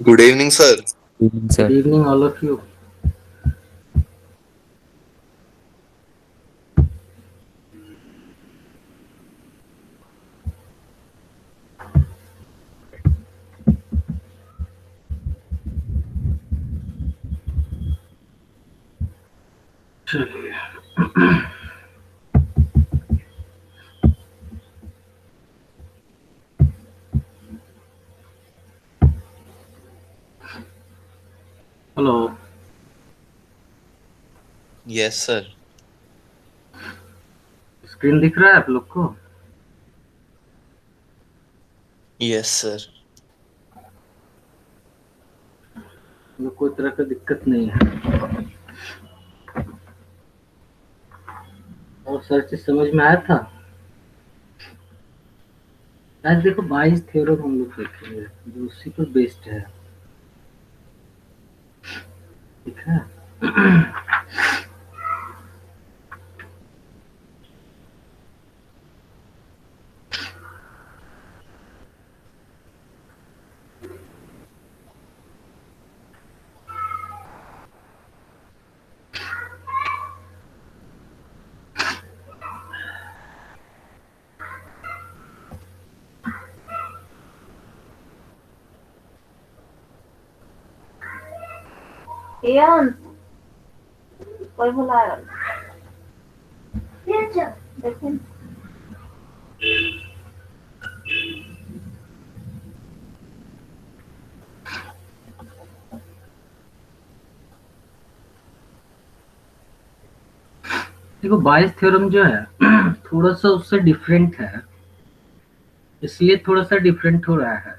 Good evening, sir. Evening, Good sir. evening, all of you. Hello. Yes, sir. Screen दिख रहा है आप लोग को? Yes, sir. मतलब कोई तरह का दिक्कत नहीं है। और सर चीज समझ में आया था। आज देखो 22 थ्योरम हम लोग देखेंगे जो उसी पर बेस्ड है। ठीक है। Ian, कोई बुलाया देखें। देखो 22 थ्योरम जो है थोड़ा सा उससे डिफरेंट है, इसलिए थोड़ा सा डिफरेंट हो रहा है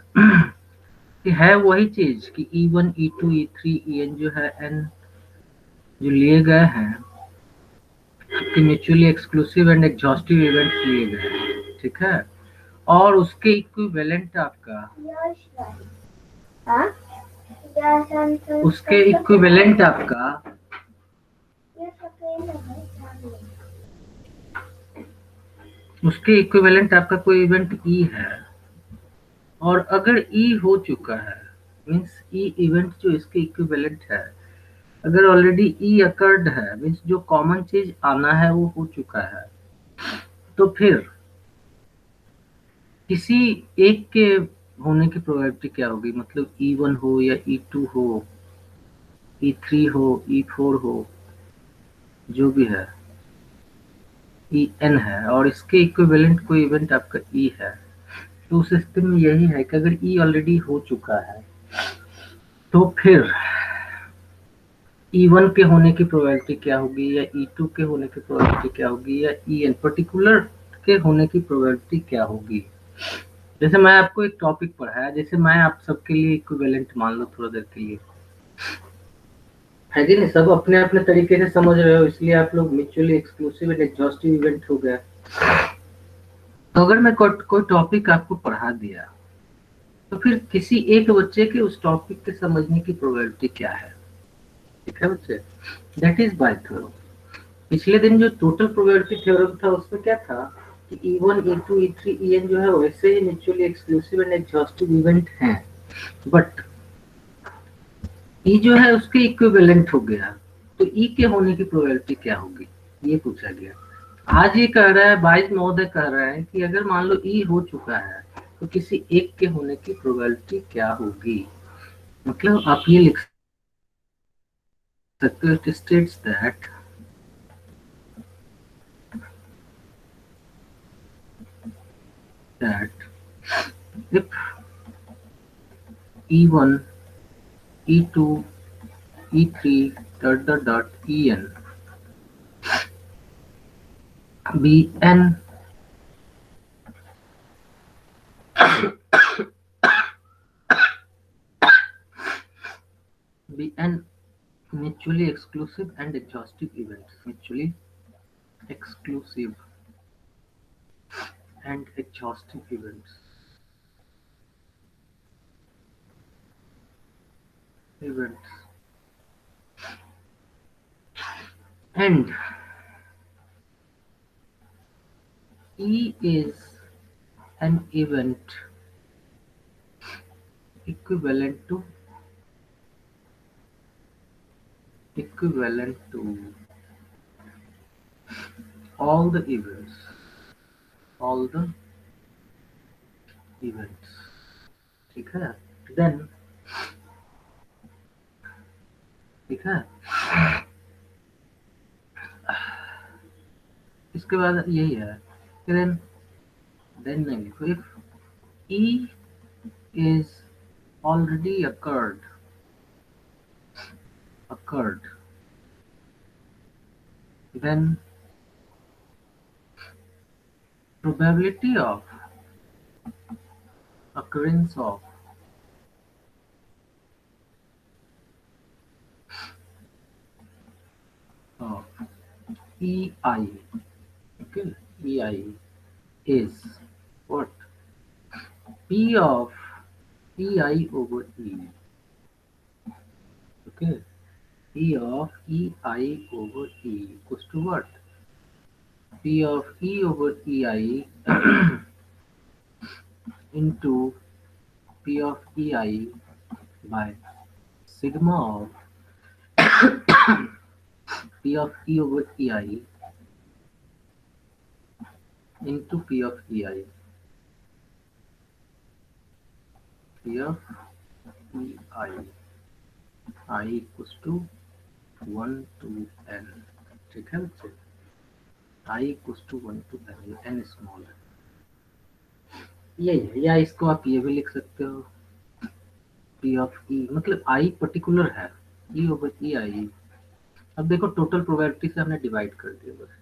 कि है वही चीज कि E1 E2 E3 En जो है n जो लिए गए हैं कि mutually exclusive and exhaustive events लिए गए हैं। ठीक है। और उसके इक्विवेलेंट आपका हाँ? उसके इक्विवेलेंट आपका उसके इक्विवेलेंट आपका कोई इवेंट ई है। और अगर ई हो चुका है मीन्स ई इवेंट जो इसके इक्विवेलेंट है, अगर ऑलरेडी ई अकर्ड है मीन्स जो कॉमन चीज आना है वो हो चुका है, तो फिर किसी एक के होने की प्रोबेबिलिटी क्या होगी? मतलब E1 हो या E2 हो, E3 हो, E4 हो, जो भी है En है और इसके इक्विवेलेंट कोई इवेंट आपका E है, तो उस स्थिति में यही है कि अगर E ऑलरेडी हो चुका है तो फिर E1 के होने की प्रोबेबिलिटी क्या होगी या E2 के होने की प्रोबेबिलिटी क्या होगी या En पर्टिकुलर के होने की प्रोबेबिलिटी क्या होगी? जैसे मैं आपको एक टॉपिक पढ़ाया, जैसे मैं आप सबके लिए इक्विवेलेंट मान लो थोड़ा देर के लिए, है कि नहीं? सब अपने अपने तरीके से समझ रहे हो, इसलिए आप लोग mutually exclusive and exhaustive event हो गया। तो अगर मैं कोई टॉपिक आपको पढ़ा दिया तो फिर किसी एक बच्चे के उस टॉपिक के समझने की प्रोबेबिलिटी क्या है? ठीक है बच्चे, दैट इज बाय थ्योरम। पिछले दिन जो टोटल प्रोबेबिलिटी थ्योरम था उसमें क्या था कि E1 E2 E3 En जो है वैसे ही mutually exclusive and exhaustive event हैं, बट ई जो है उसके इक्विवेलेंट हो गया, तो ई के होने की प्रोबेबिलिटी क्या होगी ये पूछा गया। आज ये कह रहा है 22 महोदय कह रहा है कि अगर मान लो ई हो चुका है तो किसी एक के होने की प्रोबेबिलिटी क्या होगी? मतलब आप ये लिख सकते हो, it states that that if E1 E2 E3 dot En be n be an mutually exclusive and exhaustive events, mutually exclusive and exhaustive events, and E is an event equivalent to equivalent to all the events, all the events, ठीक है। then ठीक है, इसके बाद यही है, then नहीं लिखो, if e is already occurred, then probability of occurrence of ei, okay, ei is what, p of ei over e, okay, p of ei over e equals to what, p of e over ei into p of ei by sigma of p of e over ei into p of ei, p of ei, I equals to 1 to n, ठीक है बच्चे, I equals to 1 to n, n small है, यही है। या इसको आप ये भी लिख सकते हो, p of e मतलब I पर्टिकुलर है, e ओवर e आई। अब देखो टोटल प्रोबेबिलिटी से हमने डिवाइड कर दिया बस,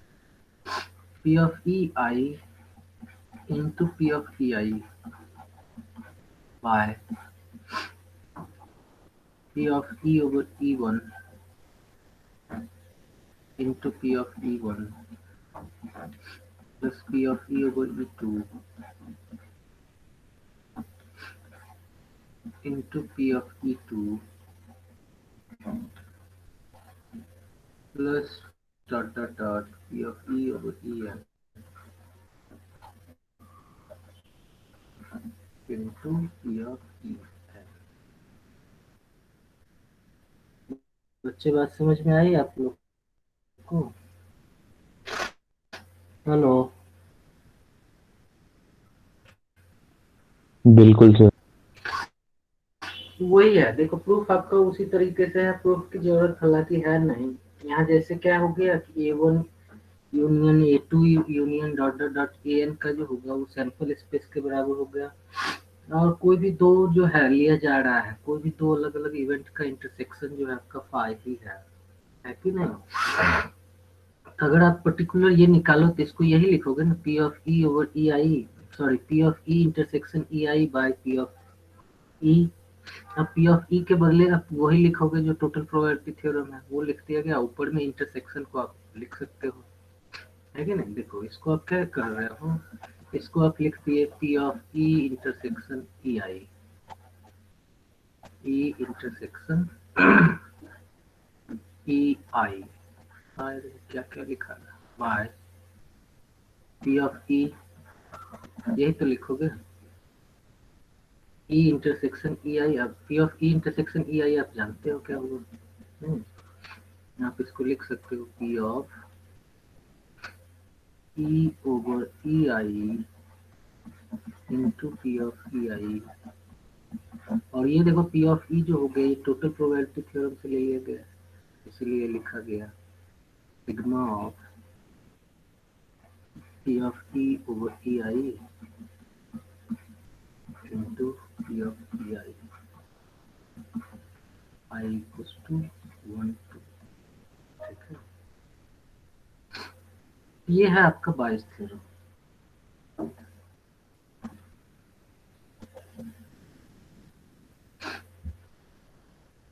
p of e I into p of e I by p of e over e1 into p of e1 plus p of e over e2 into p of e2 plus dot p of e over en into p of en। बच्चे बात समझ में आई आप लोग को? Hello, बिल्कुल sir. वही है, देखो प्रूफ आपका उसी तरीके से है, प्रूफ की जरूरत हालांकि है नहीं। यहाँ जैसे क्या हो गया कि A1 union A2 union dot dot dot AN का जो होगा वो सैंपल स्पेस के बराबर हो गया, और कोई भी दो जो है लिया जा रहा है, कोई भी दो अलग अलग इवेंट का इंटरसेक्शन जो है आपका फाइव ही है कि नहीं? अगर आप पर्टिकुलर ये निकालो तो इसको यही लिखोगे ना, P of E over E I, sorry P of E intersection E I by P of E। अब P ऑफ E के बदले आप वही लिखोगे जो टोटल प्रोबेबिलिटी थ्योरम है, वो लिख दिया गया, ऊपर में इंटरसेक्शन को आप लिख सकते हो, है कि नहीं? देखो इसको आप क्या कर रहे हो, इसको आप लिख दिए P of E intersection E I, E intersection E आई, क्या क्या लिखा है बाय P ऑफ E, यही तो लिखोगे, E इंटरसेक्शन E आई। अब P of E intersection E आई आप जानते हो क्या होगा, आप इसको लिख सकते हो P of E over E I into P of E आई, और ये देखो P ऑफ E जो हो गया ये टोटल प्रोबेबिलिटी थ्योरम से ले लिया गया, इसलिए लिखा गया sigma of P of E over E I into P of E I, I equals to 1 2, ठीक है। ये है आपका बायस थ्योरम।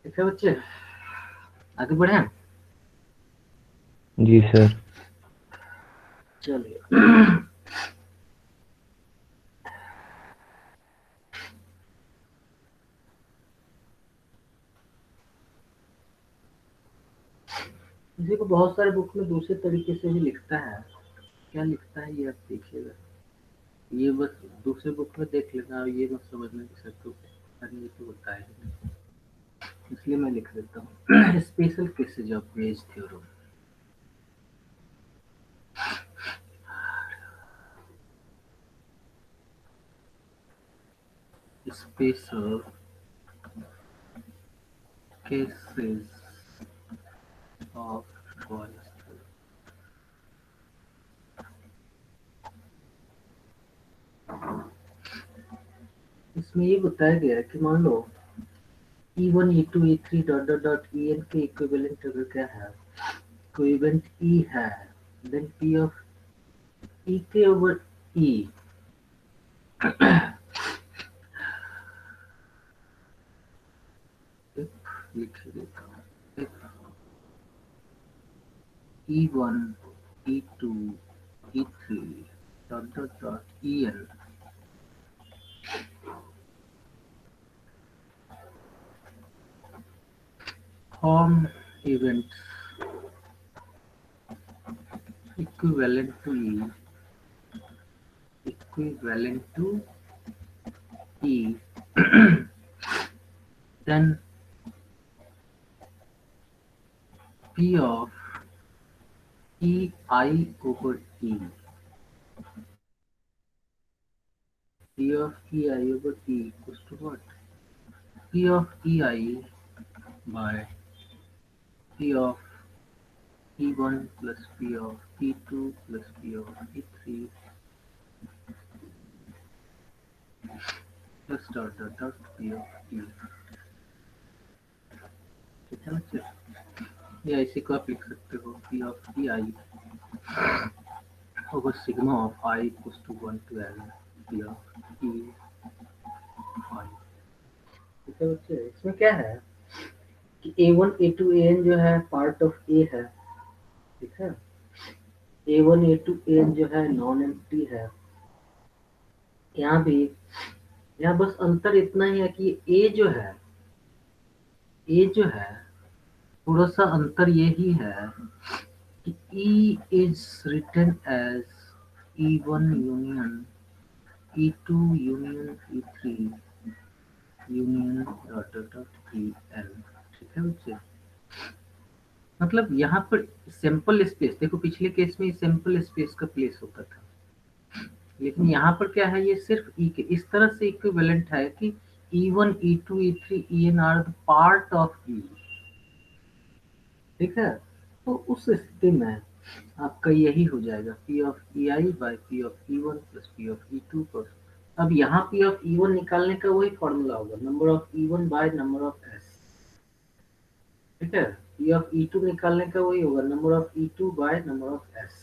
ठीक है बच्चे, आगे बढ़े। जी सर। चलिए देखो बहुत सारे बुक में दूसरे तरीके से भी लिखता है, क्या लिखता है ये आप देखिएगा, ये बस दूसरे बुक में देख लेना और ये मत समझना कि सर तो ये तो होता है, इसलिए मैं लिख देता हूँ special cases of Bayes theorem. Special cases of Bayes theorem। इसमें ये बताया गया है कि मान लो E1 E2 E3 dot dot dot En के इक्विवेलेंट अगर क्या है, कोई इवेंट E है, then P of E over E लिख देता हूँ, E1 E2 E3 dot dot dot En form events equivalent to E then P of EI over E, P of EI over E equals to what? P of EI by P of E1 plus P of E2 plus P of E3 plus dot dot dot P of E। ठीक है बच्चे, या इसी को आप लिख सकते हो P of EI over sigma of I equals to 1 to L P of E5। ठीक है बच्चे, इसमें क्या है कि A1 A2 AN जो है पार्ट ऑफ A है, ठीक है, A1 A2 AN जो है नॉन एम्प्टी है। यहाँ भी, यहाँ बस अंतर इतना ही है कि A जो है थोड़ा सा अंतर यही है कि E is written as E1 union E2 union E3 union dot dot dot EL। ठीक है बच्चे, मतलब यहाँ पर सैंपल स्पेस देखो, पिछले केस में सैंपल स्पेस का प्लेस होता था, लेकिन यहाँ पर क्या है, ये सिर्फ E के इस तरह से इक्विवेलेंट है कि E1 E2 E3 En are the part of E। ठीक है, तो उस स्थिति में आपका यही हो जाएगा P of EI by P of E1 plus P of E2 पर। अब यहाँ P of E1 निकालने का वही फॉर्मूला होगा, number of E1 by number of S। ठीक है, P of E2 निकालने का वही होगा, number of E2 by number of S।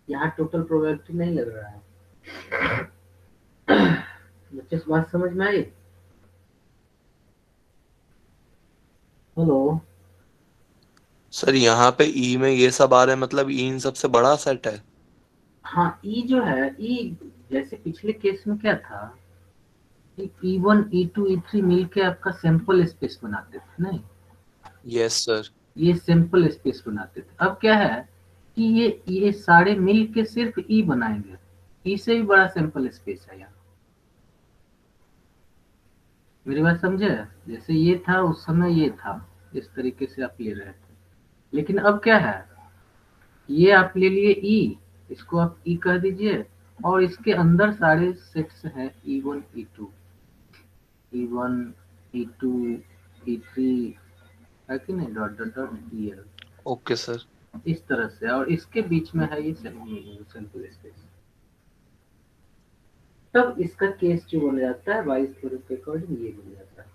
यहाँ टोटल प्रोबेबिलिटी नहीं लग रहा है बच्चे, बात समझ में आई? हेलो सर यहाँ पे ई में ये सब आ रहा है, मतलब ई इन सबसे बड़ा सेट है। हाँ, E जो है, E जैसे पिछले केस में क्या था कि E1 E2 E3 मिलके आपका सैंपल स्पेस बनाते थे नहीं, यस सर। ये सैंपल स्पेस बनाते थे। अब क्या है कि ये सारे मिल के सिर्फ E बनाएंगे, E से भी बड़ा सैंपल स्पेस है यहाँ। मेरी बात समझे? जैसे ये था उस समय, ये था, इस तरीके से आप ले रहे थे, लेकिन अब क्या है, ये आप ले लिए E, इसको आप E कह दीजिए, और इसके अंदर सारे सेट्स हैं E1 E2 E3 है कि नहीं, dot dot dot EL। Okay sir. इस तरह से, और इसके बीच में है ये सैंपल स्पेस। तब इसका केस जो बन जाता है बाइस थ्योरम के अकॉर्डिंग ये बन जाता है।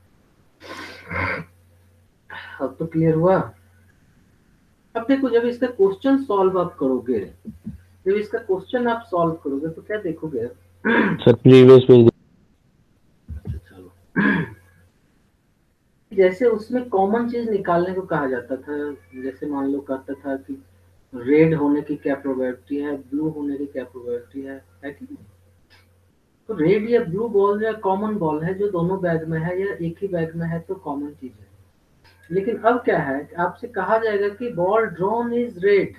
अब तो क्लियर हुआ? अब देखो, जब इसका क्वेश्चन सॉल्व आप करोगे, जब इसका क्वेश्चन आप सॉल्व करोगे तो क्या देखोगे सर प्रीवियस पेज। चलो जैसे उसमें कॉमन चीज निकालने को कहा जाता था, जैसे मान लो कहता था कि रेड होने की क्या प्रोबेबिलिटी है, ब्लू होने की क्या प्रोबेबिलिटी है कि नहीं? तो रेड या ब्लू बॉल या कॉमन बॉल है जो दोनों बैग में है या एक ही बैग में है, तो कॉमन चीज है। लेकिन अब क्या है, आपसे कहा जाएगा कि ball drawn is red,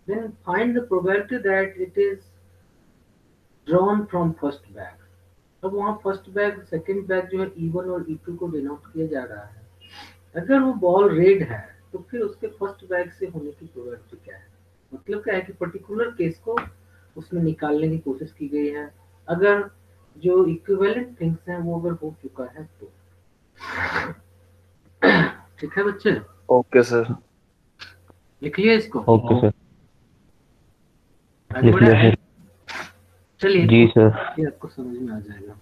then find the probability that it is drawn from first bag. अब वहाँ फर्स्ट बैग सेकंड बैग जो है E1 और E2 को डिनोट किया जा रहा है। अगर वो बॉल रेड है तो फिर उसके फर्स्ट बैग से होने की प्रोबेबिलिटी क्या है? मतलब क्या है कि पर्टिकुलर केस को उसमें निकालने की कोशिश की गई है। अगर जो इक्विवेलेंट थिंग्स हैं वो अगर हो चुका है तो ठीक है बच्चे, ओके सर। लिख लिया इसको, ओके सर, आगे लिख लिया बढ़े। सर। चलिए जी क्वेश्चन सर। देखिए, आपको समझ में आ जाएगा।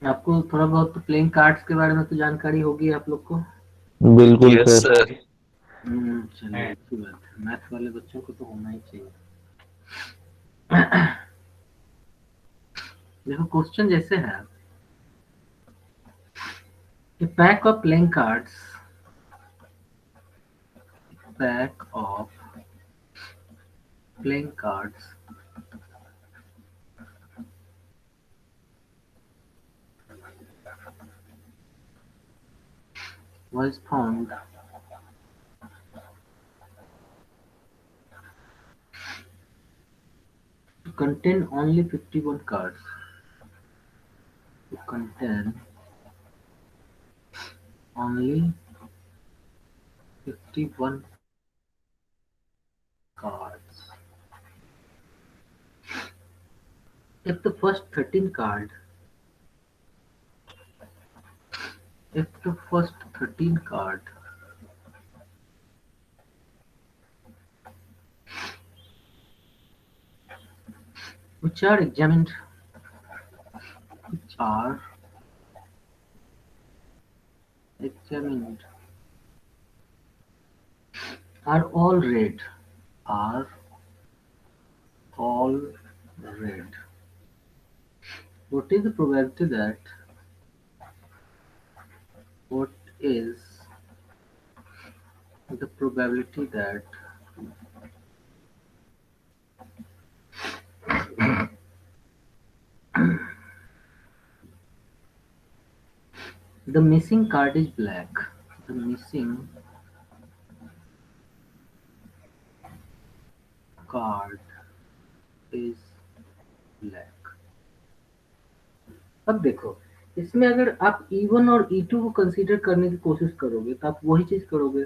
आपको थोड़ा बहुत तो प्लेइंग कार्ड्स के बारे में तो जानकारी होगी आप लोग को। बिल्कुल यस सर। सर। चलिए अच्छी बात है, मैथ वाले बच्चों को तो होना ही चाहिए। देखो क्वेश्चन जैसे है, a pack of playing cards, pack of playing cards was found to contain only 51 cards. To contain only 51 cards. If the first 13 card, if the first 13 card which are examined, which are examined, are all red, are all red. What is the probability that? What is the probability that the missing card is black? The missing card is black. अब देखो, इसमें अगर आप E1 और E2 को consider करने की कोशिश करोगे तो आप वही चीज करोगे।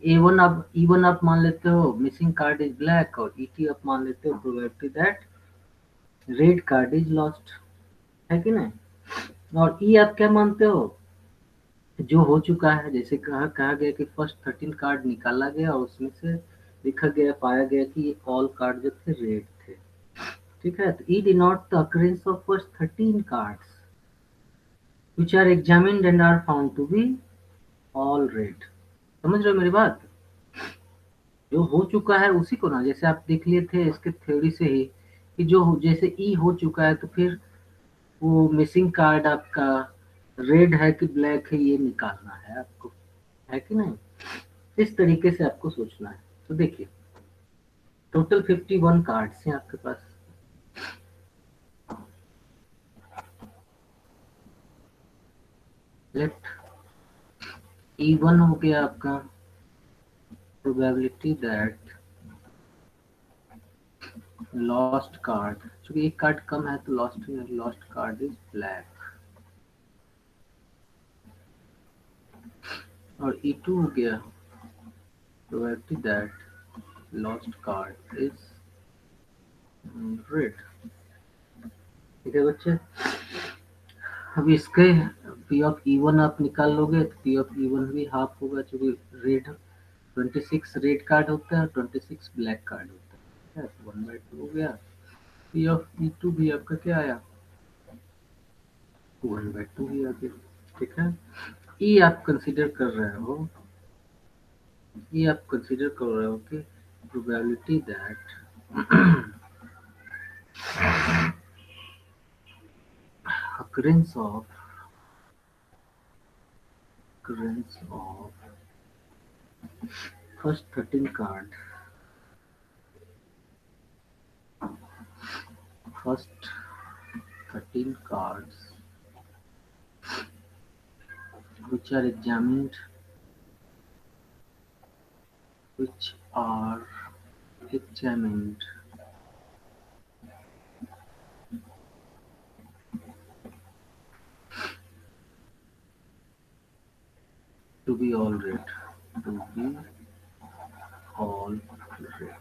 E1 आप मान लेते हो मिसिंग कार्ड इज ब्लैक, और E2 आप मान लेते हो probability that red card is lost, है कि नहीं? और E आप क्या मानते हो? जो हो चुका है, जैसे कहा गया कि फर्स्ट 13 कार्ड निकाला गया और उसमें से लिखा गया, पाया गया कि ये ऑल कार्ड जो थे रेड थे। ठीक है, तो E denote the occurrence of first 13 cards which are examined and are found to be all red. समझ रहे हो मेरी बात? जो हो चुका है उसी को ना, जैसे आप देख लिए थे इसके थ्योरी से ही कि जैसे ई हो चुका है तो फिर वो मिसिंग कार्ड आपका रेड है कि ब्लैक है ये निकालना है आपको, है कि नहीं? इस तरीके से आपको सोचना है। तो देखिए टोटल 51 कार्ड्स हैं आपके पास। लेट E1 हो गया आपका प्रोबेबिलिटी दैट लॉस्ट कार्ड, चूंकि एक कार्ड कम है तो लॉस्ट कार्ड इज ब्लैक। और E2 हो गया probability that lost card is red. ठीक है बच्चे, अब इसके P ऑफ E1 आप निकाल लोगे तो P ऑफ E1 भी हाफ होगा, चूंकि रेड 26 रेड कार्ड होता है, 26 ब्लैक कार्ड होता है, तो 1/2 हो गया। P ऑफ E2 भी आपका क्या आया? 1/2 ही आ गया। ठीक है, E आप कंसीडर कर रहे हो, E आप कंसीडर कर रहे हो कि probability that occurrence of first 13 card, first 13 cards which are examined, which are examined to be all read, to be all read।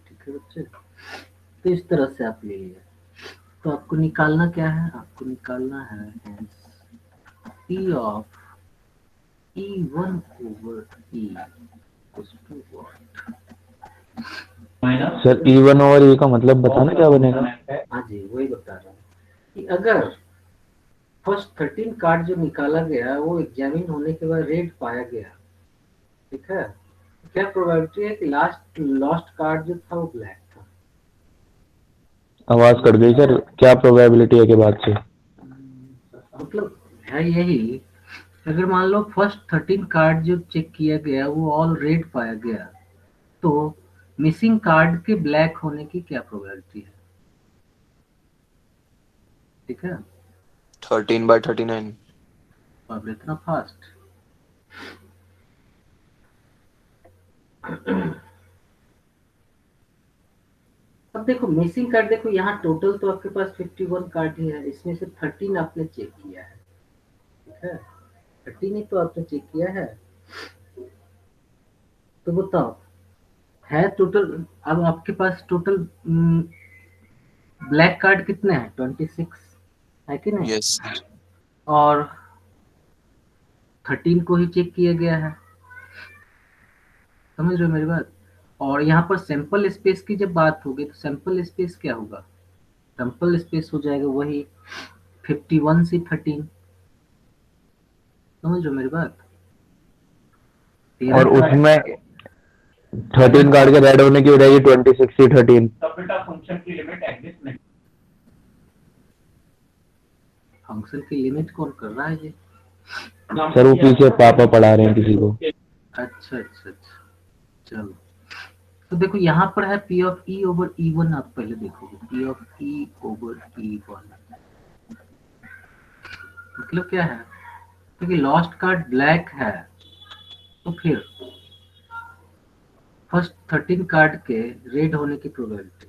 ठीक है बच्चे, तो इस तरह से आप ले लिए। तो आपको निकालना क्या है, आपको निकालना है P of E1 over E equals to what? Sir E1 और E का मतलब बताना क्या बनेगा? हाँ जी, वही बता रहा हूँ कि अगर फर्स्ट 13 कार्ड जो निकाला गया वो एग्जामिन होने के बाद रेड पाया गया, ठीक है, तो क्या प्रोबेबिलिटी है कि लास्ट लॉस्ट कार्ड जो था वो ब्लैक था। आवाज कट गई सर, क्या प्रोबेबिलिटी है के बाद से? मतलब है यही, अगर मान लो फर्स्ट 13 कार्ड जो चेक किया गया वो ऑल रेड पाया गया, तो मिसिंग कार्ड के ब्लैक होने की क्या प्रोबेबिलिटी है। ठीक है, 13/39। अब इतना फास्ट। अब देखो मिसिंग कार्ड, देखो यहाँ टोटल तो आपके पास 51 कार्ड ही है, इसमें से 13 आपने चेक किया है, ठीक है, 13 ही तो आपने चेक किया है। तो बताओ है टोटल, अब आपके पास टोटल ब्लैक कार्ड कितने हैं, 26 है कि नहीं, यस सर। और 13 को ही चेक किया गया है, समझ रहे हो मेरी बात। और यहाँ पर सैंपल स्पेस की जब बात होगी तो सैंपल स्पेस क्या होगा, सैंपल स्पेस हो जाएगा वही 51 से 13, समझ रहे हो मेरी बात। और उसमें 13 कार्ड के रेड होने की हो जाएगी 26 से 13। फंक्शन की लिमिट कौन कर रहा है ये। सर वो पीछे पापा पढ़ा रहे हैं किसी को। अच्छा अच्छा अच्छा, चलो। तो देखो यहाँ पर है P of E over E1, आप पहले देखोगे P of E over E1 मतलब क्या है, क्योंकि लॉस्ट कार्ड ब्लैक है तो फिर फर्स्ट 13 कार्ड के रेड होने की प्रोबेबिलिटी,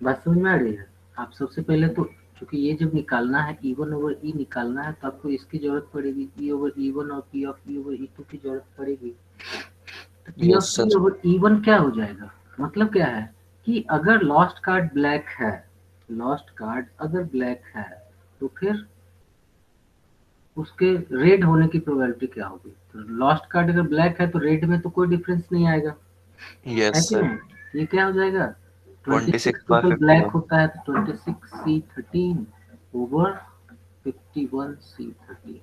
बात समझ में आ रही है। आप सबसे पहले तो क्योंकि ये जब निकालना है E1 ओवर E निकालना है तो आपको इसकी जरूरत पड़ेगी, E ओवर E1 और P of E over E2 की जरूरत पड़ेगी। तो P yes of E sir. Over E1 क्या हो जाएगा, मतलब क्या है कि अगर लॉस्ट कार्ड ब्लैक है, लॉस्ट कार्ड अगर ब्लैक है तो फिर उसके रेड होने की प्रोबेबिलिटी क्या होगी। तो लॉस्ट कार्ड अगर ब्लैक है तो रेड में तो कोई डिफरेंस नहीं आएगा, है यस कि सर। नहीं। ये क्या हो जाएगा, 26 टोटल ब्लैक 26/51। होता है तो 26C13 ओवर 51C13,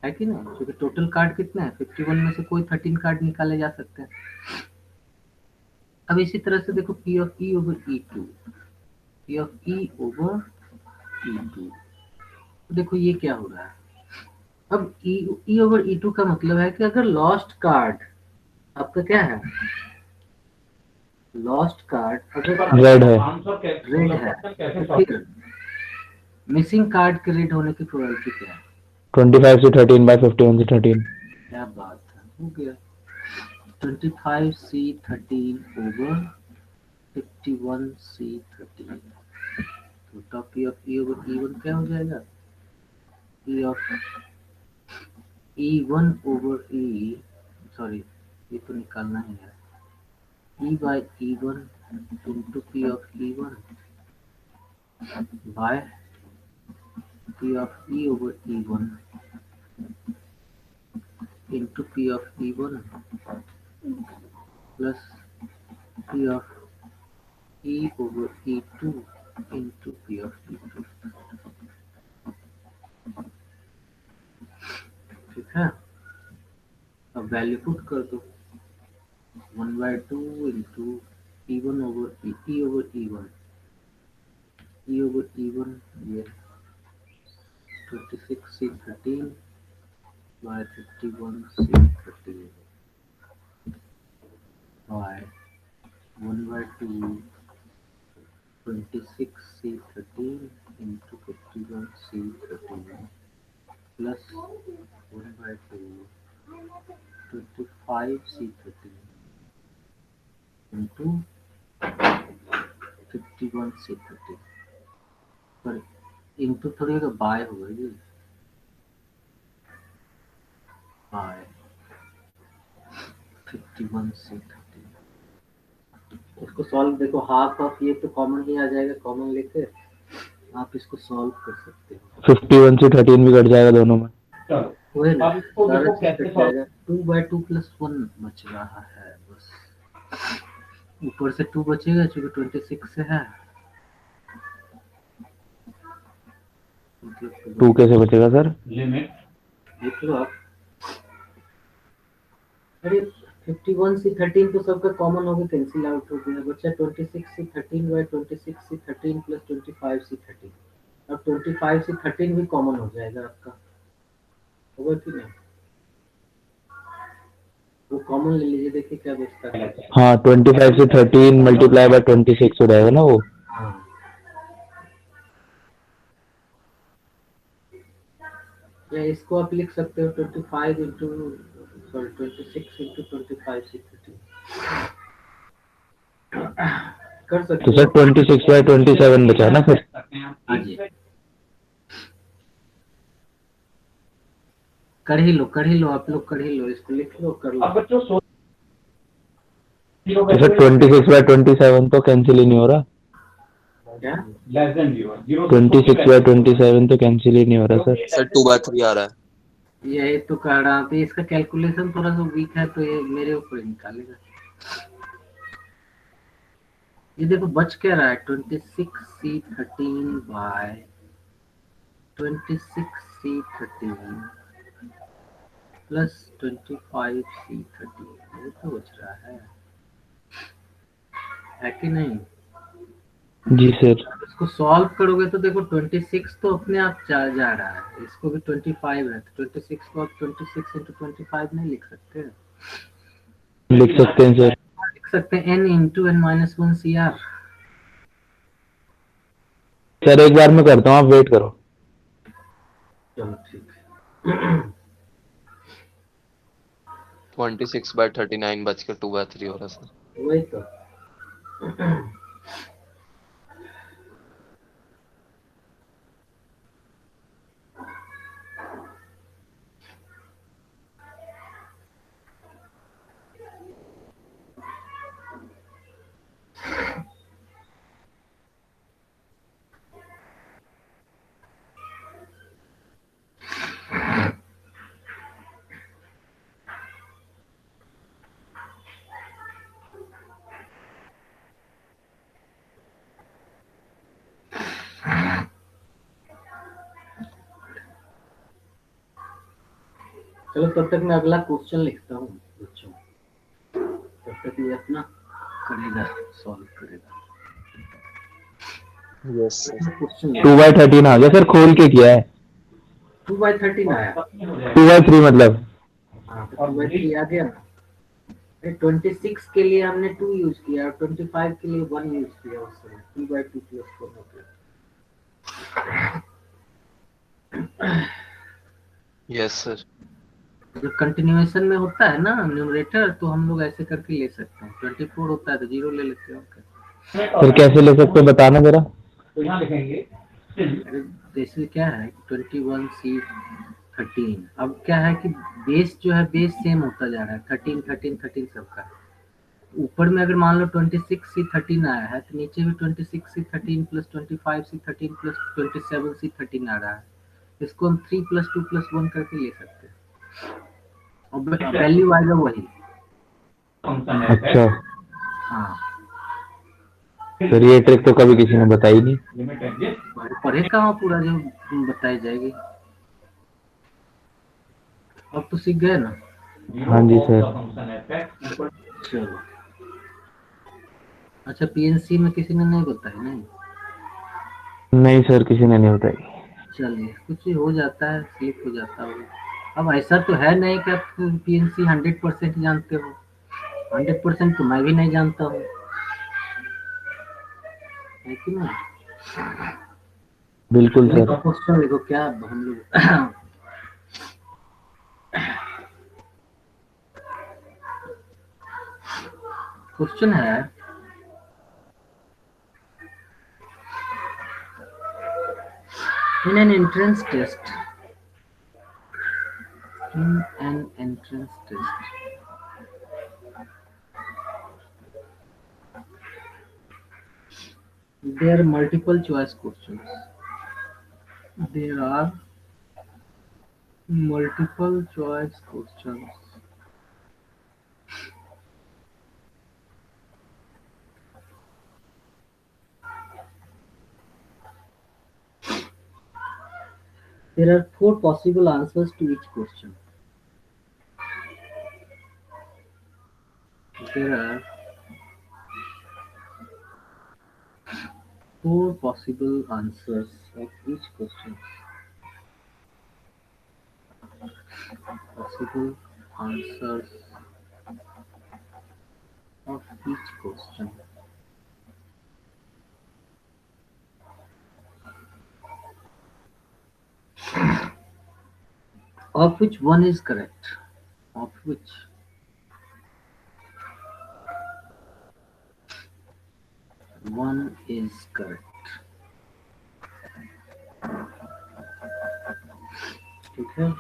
है कि नहीं, क्योंकि टोटल कार्ड कितने हैं 51 में से कोई 13 कार्ड निकाले जा सकते हैं। अब इसी तरह से देखो P of E over E2, P of E over E2, तो देखो ये क्या हो रहा है। अब E ओवर E2 का मतलब है कि अगर लॉस्ट कार्ड आपका क्या है, लॉस्ट कार्ड अगर रेड है। रेड है तो फिर मिसिंग कार्ड के रेड होने की प्रोबेबिलिटी क्या है। 25 से 13 बाय 51 से 13। क्या बात है, हो गया 25C13 ओवर 51C13, तो top P of E over E1 क्या हो जाएगा, P of E1 over E, sorry ये तो निकालना ही है, E by E1 into P of E1 by P of E over E1 into P of E1 plus P of E over E2 into P of E2, ठीक है। अब value put कर दो, 1/2 into E1 over E over E1, E over E1 ये 26C13 by 51C13 by 1/2 26C13 into 51C13 plus 1/2 25C13 into 51C13 पर into थोड़ी होगा, bye होगा ये, बाय 51C13। इसको सॉल्व देखो, हाफ ऑफ ये तो कॉमन ही आ जाएगा, कॉमन लेके आप इसको सॉल्व कर सकते हो। 51 से 13 भी कट जाएगा दोनों में। वही ना, सारा चीज कट जाएगा। 2/2 + 1 बच रहा है बस, ऊपर से 2 बचेगा चूंकि 26 से है, मतलब 2 कैसे बचेगा सर? देख लो आप। अरे 51C13 तो सबका कॉमन हो गया, कैंसिल आउट हो गया, बचा 26C13/26C13 + 25C13। अब 25C13 भी कॉमन हो जाएगा आपका, होगा कि नहीं? वो कॉमन ले लीजिए, देखिए क्या बचता है। हाँ 25 से 13 मल्टीप्लाई बाय 26 हो जाएगा ना वो। हाँ, या इसको आप लिख सकते हो 25 इंटू, सॉरी 26 इंटू 25C13 कर सकते तो हो। सर 26/27 बचा ना फिर? हाँ जी, कर ही लो, कर ही लो, आप लोग कर ही लो, इसको लिख लो, कर लो। तो सर 26/27 तो कैंसिल ही नहीं हो रहा। क्या 26/27 तो कैंसिल ही नहीं हो रहा सर। सर 2/3 आ रहा है। यही तो कह रहा हूँ, तो इसका कैलकुलेशन थोड़ा सा वीक है, तो ये मेरे ऊपर ही निकालेगा। ये देखो बच क्या रहा है, 26C13/26C13 प्लस 25C13, ये तो बच रहा है कि नहीं? जी सर। इसको सॉल्व करोगे तो देखो 26 तो अपने आप जा रहा है, इसको भी 25 है, तो 26 को आप 26 इंटू 25 नहीं लिख सकते? लिख सकते हैं सर। लिख सकते हैं n into n-1 CR। Sir एक बार मैं करता हूँ, आप वेट करो। चलो ठीक है। 26/39 बच के 2/3 हो रहा है सर। वही तो। चलो तब तक मैं अगला क्वेश्चन लिखता हूँ बच्चों, तब तक ये अपना करेगा, सॉल्व करेगा। Yes sir. क्वेश्चन 2/13 आ गया सर, खोल के किया है। 2/13 आया। 2/3 मतलब। हाँ तो 2/3 आ गया ना। 26 के लिए हमने 2 यूज किया और 25 के लिए 1 यूज किया, उस समय 2/2 + 1 हो गया। Yes sir. जब कंटिन्यूएशन में होता है ना न्यूमरेटर, तो हम लोग ऐसे करके ले सकते हैं, 24 होता है तो 0 ले लेते हैं। सर कैसे ले सकते हैं बताना जरा। जैसे क्या है 21C13, अब क्या है कि बेस जो है, बेस सेम होता जा रहा है, 13 13 13 सबका। ऊपर में अगर मान लो 26C13 आया है, तो नीचे भी 26C13 + 25C13 + 27C13 आ रहा है। इसको हम 3 + 2 + 1 करके ले सकते हैं, और वैल्यू आएगा वही। अच्छा हाँ, सर, ये ट्रिक तो कभी किसी ने बताई नहीं। पढ़े कहाँ पूरा जो बताई जाएगी, अब तो सीख गए ना। हाँ जी सर। चलो अच्छा, पीएनसी में किसी ने नहीं बताया? नहीं, नहीं सर, किसी ने नहीं बताई। चलिए कुछ हो जाता है, स्लिप हो जाता होगा। अब ऐसा तो है नहीं कि आप पीएनसी 100% जानते हो, 100% तो मैं भी नहीं जानता हूँ, है कि नहीं? बिल्कुल सर। क्वेश्चन देखो क्या हम लोग क्वेश्चन है in an entrance test there are multiple choice questions. There are multiple choice questions. There are 4 possible answers to each question. There are 4 possible answers of each question. Possible answers of each question. Of which one is correct? Of which one is correct? Okay.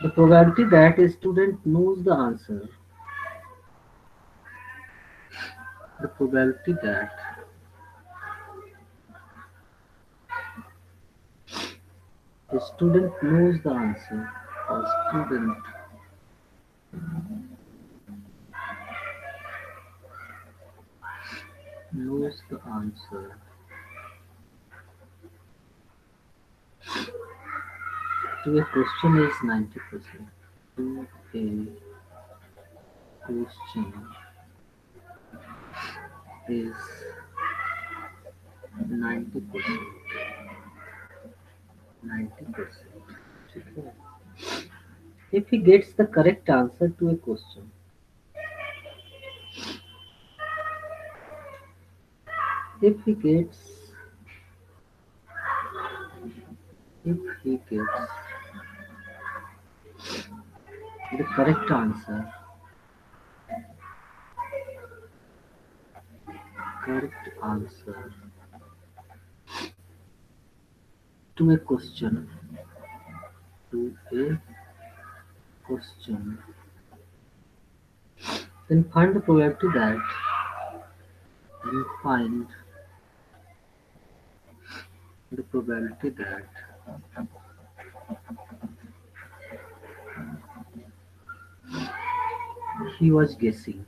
The probability that a student knows the answer. The probability that a student knows the answer. A student knows the answer to a question is 90%. To a question is 90%. 90%. If he gets the correct answer to a question, if he gets the correct answer to a question, then find the probability that he was guessing.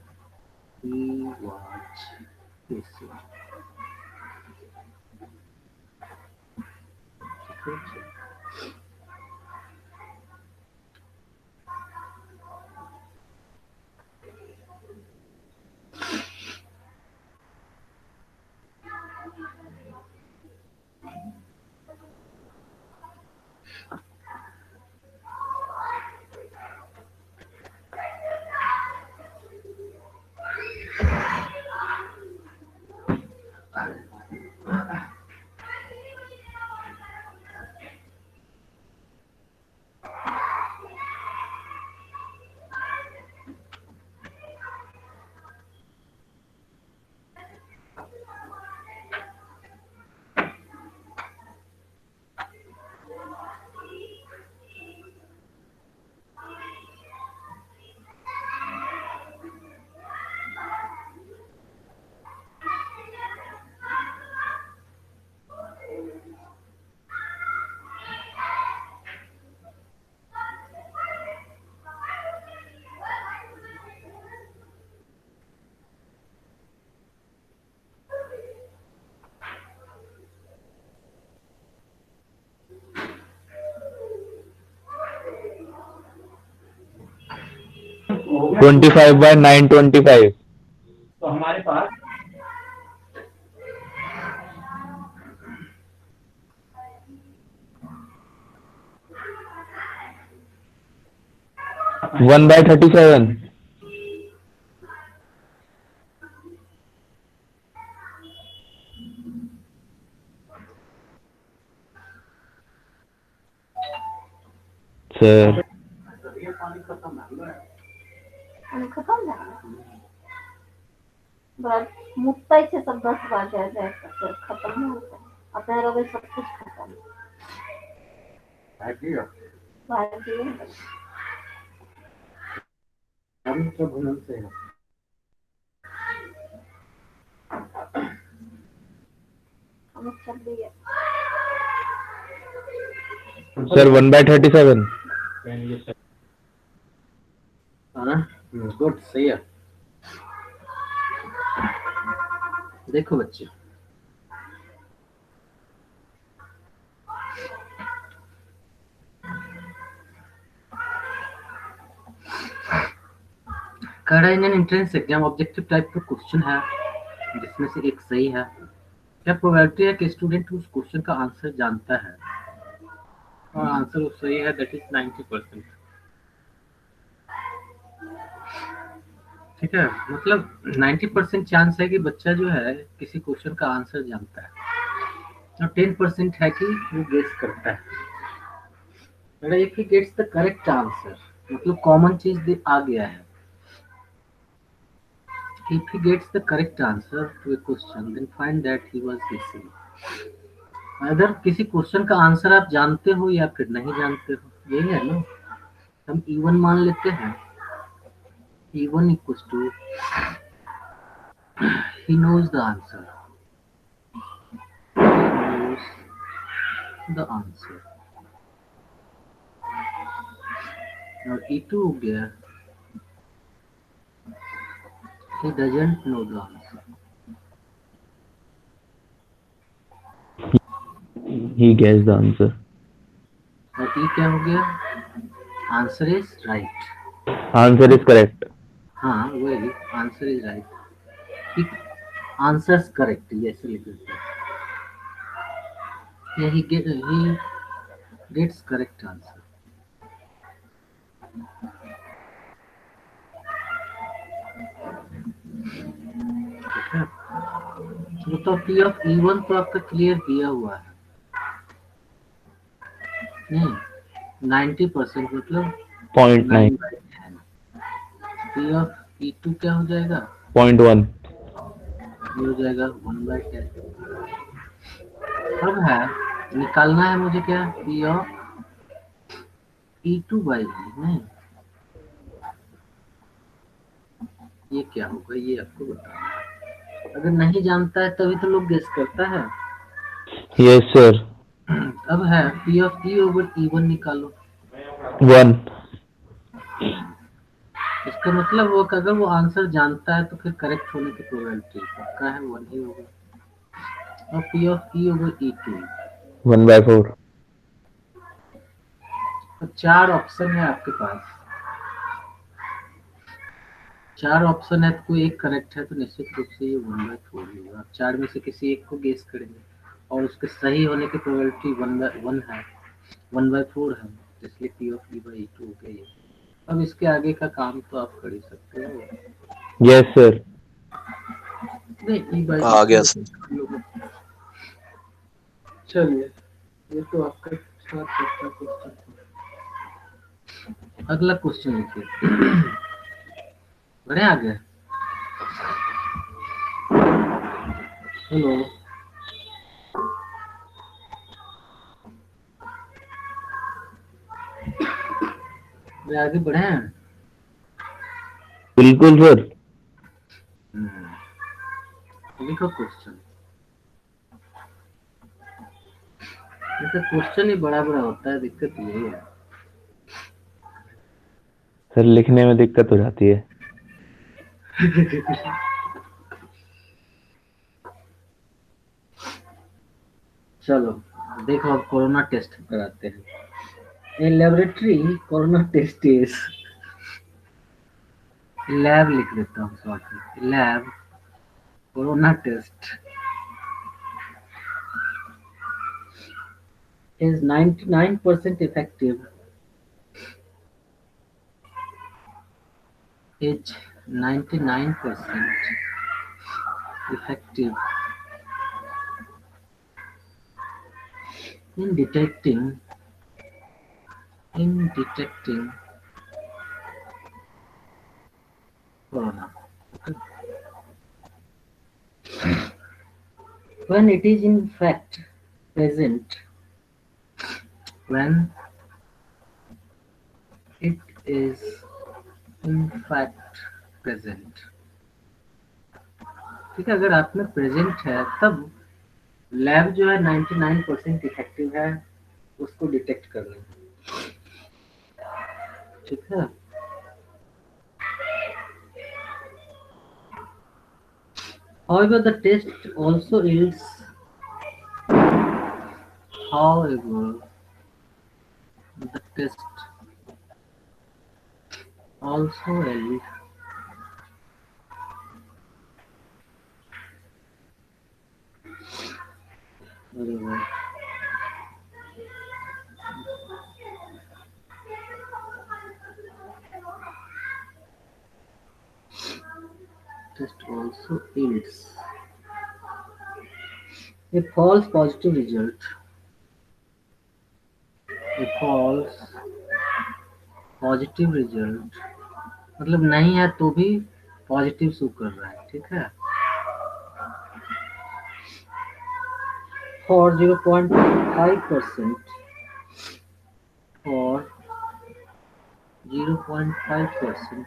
Okay. 25 by 925. तो हमारे पास 1 by 37. Sir, पानी खत्म है बड़ा मुत्ता से सब 10 बार जाए जाए करके खत्म नहीं होता है। अपने रवि सब कुछ खत्म भारतीय हम तो घूमन से है। हमें चल रही है। सर 1/37। गुड, सही है। देखो बच्चे, कड़ा Indian entrance exam objective type का क्वेश्चन है, जिसमें से एक सही है। क्या प्रोबेबिलिटी है कि स्टूडेंट उस क्वेश्चन का आंसर जानता है और आंसर वो सही है, दैट इज 90%। ठीक है, मतलब 90% चांस है कि बच्चा जो है किसी क्वेश्चन का आंसर जानता है, और 10% है कि वो गेस करता है। अगर if he gets the correct answer, मतलब कॉमन चीज आ गया है। If he gets the correct answer to a question, then find that he was guessing. अगर किसी क्वेश्चन का आंसर आप जानते हो या फिर नहीं जानते हो, यही है ना। हम E1 मान लेते हैं, E1 equals to he knows the answer, knows the answer, और E2 हो गया he doesn't know the answer, He guessed the answer. और E क्या हो गया, answer is right. Answer is correct. हाँ वही, answer is right, answer correct, ये ऐसे लिख देते हैं। Yeah, he gets correct answer. ठीक है, तो P of E1 तो आपका क्लियर दिया हुआ है, नहीं 90% मतलब 0.9. 9/10। P of E2 क्या हो जाएगा, 0.1. ये हो जाएगा 1/10। अब है निकालना है मुझे क्या, P of E2/E, नहीं ये क्या होगा, ये आपको बताना है। अगर नहीं जानता है तभी तो लोग गेस करता है। Yes, sir. अब है P of E over E1 निकालो। 1. इसका मतलब वो अगर वो आंसर जानता है तो फिर करेक्ट होने की प्रोबेबिलिटी पक्का है 1 ही होगा। और P of E over E2, 1/4. तो 4 ऑप्शन है आपके पास, 4 ऑप्शन है तो कोई एक करेक्ट है, तो निश्चित रूप से ये 1/4 ही होगा। आप 4 में से किसी एक को गेस करेंगे और उसके सही होने की प्रोबेबिलिटी 1/1 है, 1/4 है, इसलिए P of E by E2 हो गया ये। अब इसके आगे का काम तो आप कर ही सकते हो। Yes, sir. नहीं E by आ गया E2 सर। चलिए, ये तो आपका साथ का क्वेश्चन था। अगला क्वेश्चन लिखिए। बढ़े आगे, हेलो, मैं आगे बढ़े हैं। बिल्कुल सर। लिखो क्वेश्चन। तो क्वेश्चन ही बड़ा बड़ा होता है, दिक्कत यही है। सर लिखने में दिक्कत हो जाती है। चलो देखो, अब कोरोना टेस्ट कराते हैं। A laboratory corona test is, lab लिख देता हूँ, sorry, lab corona test is 99% effective, is 99% effective in detecting corona. when it is in fact present, when it is in fact present, ठीक है, अगर आप में प्रेजेंट है तब लैब जो है 99% इफेक्टिव है उसको डिटेक्ट करने में, ठीक है। However, the test also yields however the test also yield however test also yields a false positive result, a false positive result, मतलब नहीं है तो भी पॉजिटिव शो कर रहा है, ठीक है। For 0.5% for 0.5%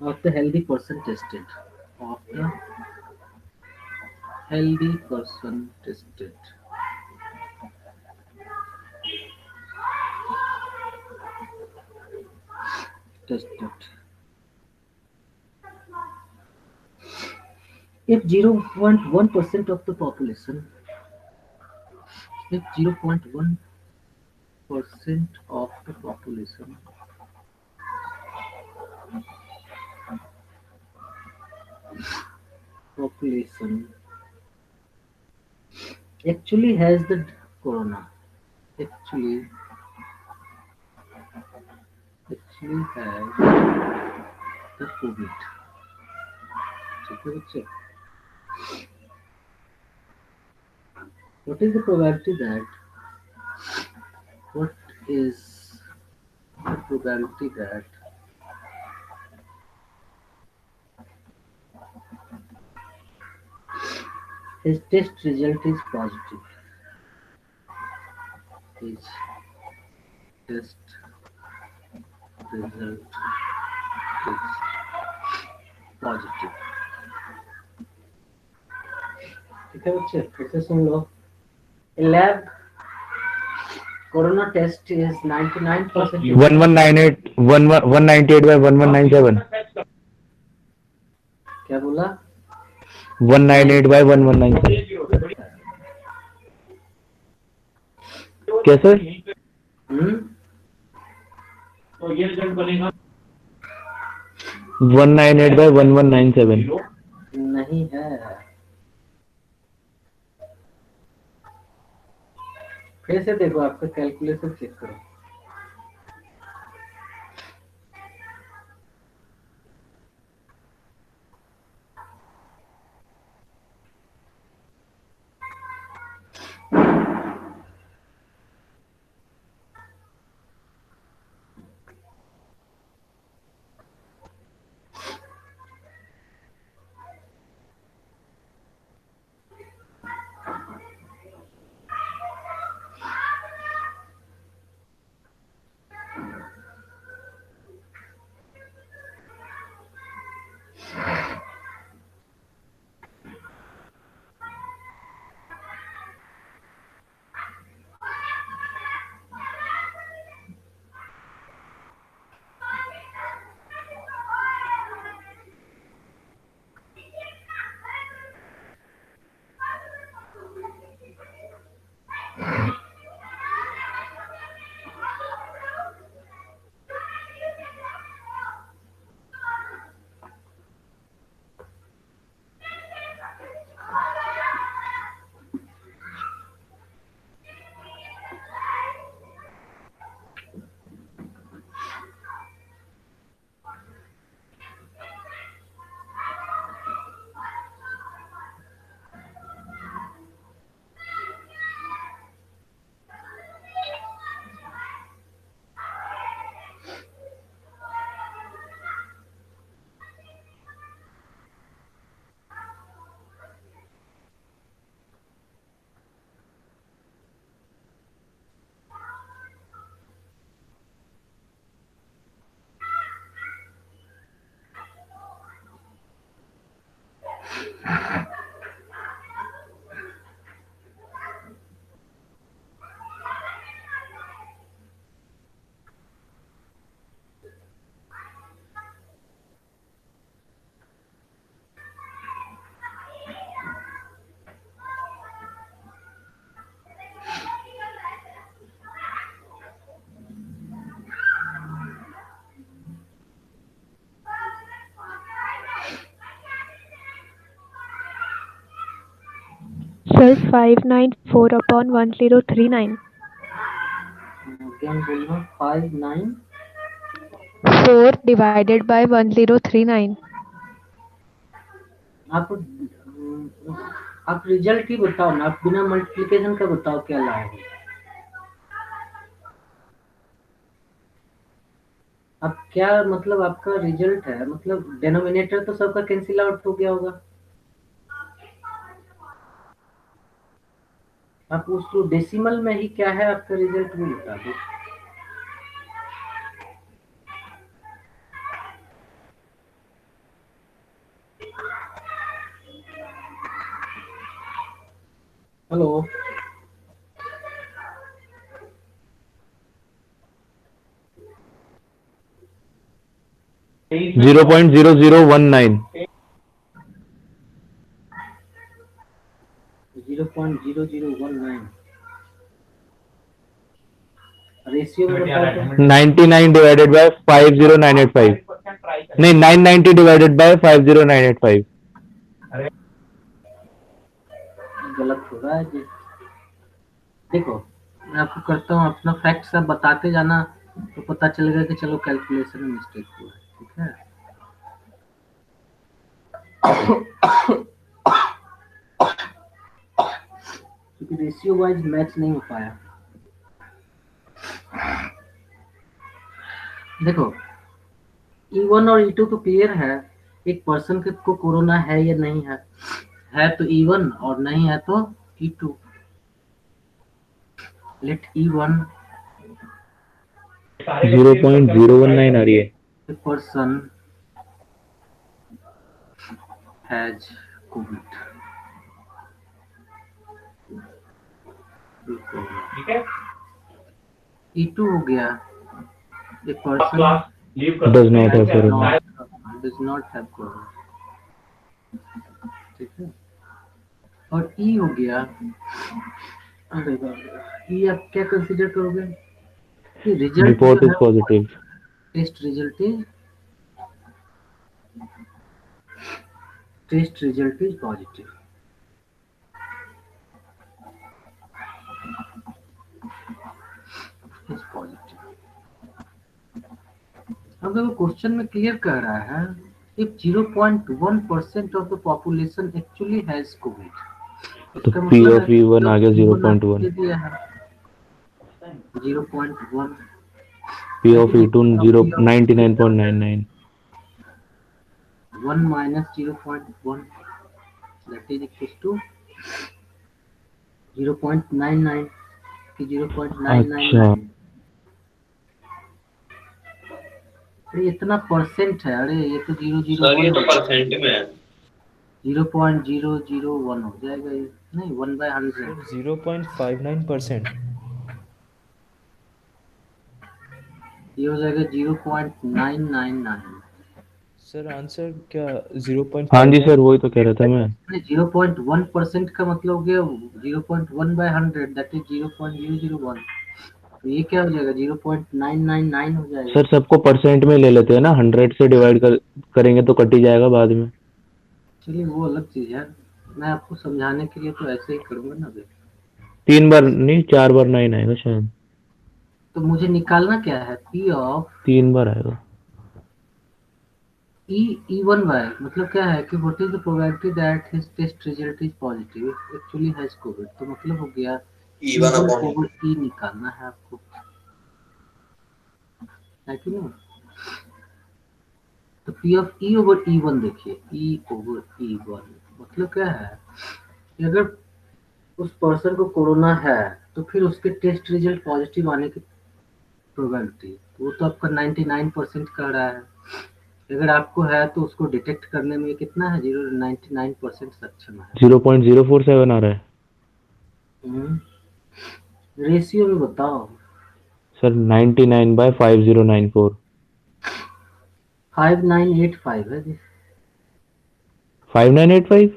of the healthy person tested, of the healthy person tested, if 0.1% of the population, if 0.1% of the population actually has the corona, actually has the COVID, ठीक है बच्चे। What is the probability that his test result is positive? His test result is positive, ठीक है बच्चे, फिर से सुन लो। Lab corona test is 99% 1198 198 by 1197 क्या बोला 198 by 1197 कैसे तो ये रिजल्ट बनेगा 198 by 1197 नहीं है, फिर से देखो आपका कैलकुलेटर चेक करो। Sir, 594 upon 1039. अगेन बोलना 594 4 divided by 1039. आप रिजल्ट ही बताओ ना, आप बिना मल्टीप्लिकेशन का बताओ क्या लाओगे। अब क्या मतलब आपका रिजल्ट है, मतलब डेनोमिनेटर तो सबका कैंसिल आउट हो गया होगा। आप उसको डेसिमल में ही क्या है आपका रिजल्ट भी बता दो। हेलो 0.0019. 0.0019 रेशियो में बताओ तो। 99 divided by 50985. नहीं, 990 divided by 50985. गलत हो रहा है जी। देखो मैं आपको करता हूँ, अपना फैक्ट सब बताते जाना तो पता चलेगा कि चलो कैलकुलेशन में मिस्टेक हुआ है, ठीक है। क्योंकि रेशियो वाइज मैच नहीं हो पाया। देखो E1 और E2 तो क्लियर है, एक पर्सन को कोरोना है या नहीं है तो E1 और नहीं है तो E2। लेट E1 0.019 आ रही है. a person has COVID। ठीक है, E2 हो गया a अब person क्लास लीव कर Does not have corona. does not have corona, ठीक है। और E हो गया, अरे E आप क्या कंसीडर करोगे कि रिजल्ट Report जो is है positive. Test result is positive. अब देखो क्वेश्चन में क्लियर कह रहा है if 0.1% of the population actually has COVID, तो इसका P मतलब of E1 आ गया 0.1. दे दिया है 0.1। P of E2 99.99. 1 minus 0.1 that is equals to 0.99 कि 0.999। अरे इतना परसेंट है, अरे ये तो 0.001 में है। 0.001 हो जाएगा ये, नहीं 1/100 0.59%. ये हो जाएगा 0.999। सर आंसर क्या 0.5? हाँ जी सर, वही तो कह रहा था मैं. 0.1% का मतलब हो गया 0.1/100 दैट इज 0.001। तो ये क्या हो जाएगा 0.999 हो जाएगा। सर सबको परसेंट में ले लेते हैं ना, 100 से डिवाइड करेंगे तो कट ही जाएगा बाद में. चलिए वो अलग चीज है, मैं आपको समझाने के लिए तो ऐसे ही करूंगा ना। 3 बार नहीं, 4 बार 9 आएगा शायद. तो मुझे निकालना क्या है P ऑफ 3 बार आएगा. E1y मतलब क्या है कि what is the probability that his test result is positive actually has covid. तो मतलब हो गया E1 E1 upon over E निकालना है आपको, है कि नहीं। तो P of E over E1 देखिए, E ओवर E1 मतलब क्या है कि अगर उस पर्सन को कोरोना है तो फिर उसके टेस्ट रिजल्ट पॉजिटिव आने की प्रोबेबिलिटी, वो तो आपका 99% कह रहा है। अगर आपको है तो उसको डिटेक्ट करने में कितना है 99% सक्षम है। 0.047 आ रहा है रेशियो में बताओ सर. 99/5094. 5985 है जी। 5985.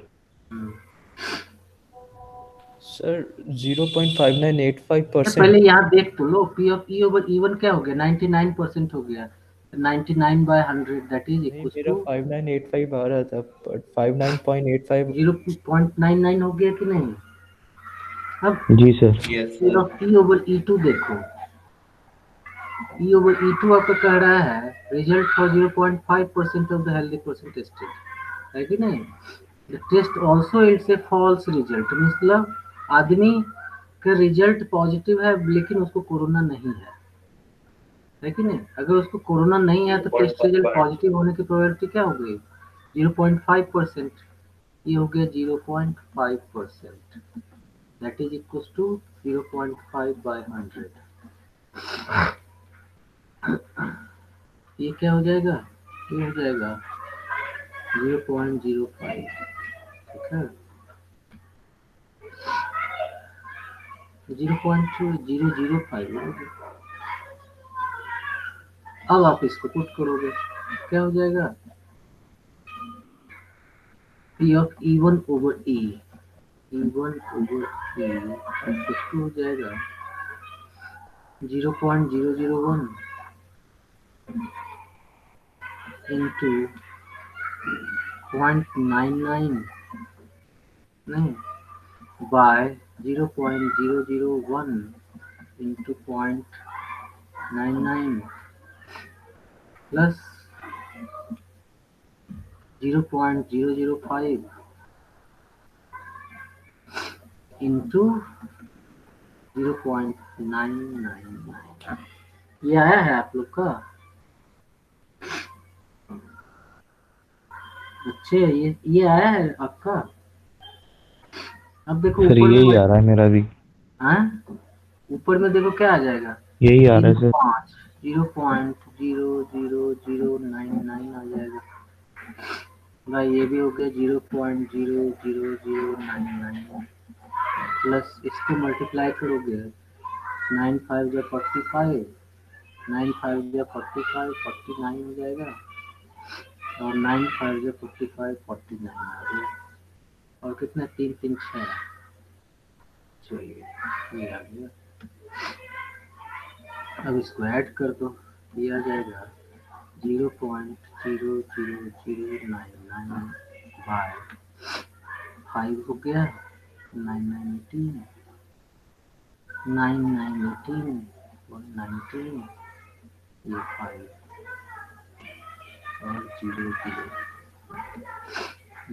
सर 0.5985%. पहले यहाँ देख तो लो P of E over E1 क्या हो गया 99% हो गया, 99/100 दैट इज नहीं, इक्वल मेरा टू 5985 आ रहा था, बट 59.85. 0.99 हो गया कि नहीं। अब जी सर। यस फिर of E over E two देखो, ई ओवर ई टू आपका कह रहा है result for 0.5% of the healthy person tested, है कि नहीं? The test also it's a false result, मतलब आदमी का रिजल्ट पॉजिटिव है लेकिन उसको कोरोना नहीं है कि नहीं? अगर उसको कोरोना नहीं है तो टेस्ट रिजल्ट पॉजिटिव होने की प्रोबेबिलिटी क्या हो गई? 0.5%। ये हो गया 0.5%, दैट इज इक्वल टू 0.5/100। ये क्या हो जाएगा? ये हो जाएगा 0.05, ठीक है? 0.005। अब आप इसको पुट करोगे, क्या हो जाएगा? P of E1 over E, E1 over E इसको हो जाएगा 0.001 into 0.99 नहीं by 0.001 into 0.99 plus 0.005 into 0.999। ये आया है आप लोग का? अच्छे, ये आया है आपका? अब देखो सर ऊपर यही में, आ रहा है मेरा भी, हाँ ऊपर में देखो क्या आ जाएगा? यही आ रहा है सर। 0.00099 आ जाएगा भाई। ये भी हो गया 0.00099 प्लस इसको मल्टीप्लाई करोगे 9 5 या 45, 9 5 या 45, 49 हो जाएगा, और 9 5 या 45, 49 आ गया। और कितना? 3 3 6। चलिए ये आ गया। अब इसको ऐड कर दो, ये आ जाएगा 0.00099 बाय 5 हो गया 9918, 9918 और 19, ये 5 और 00,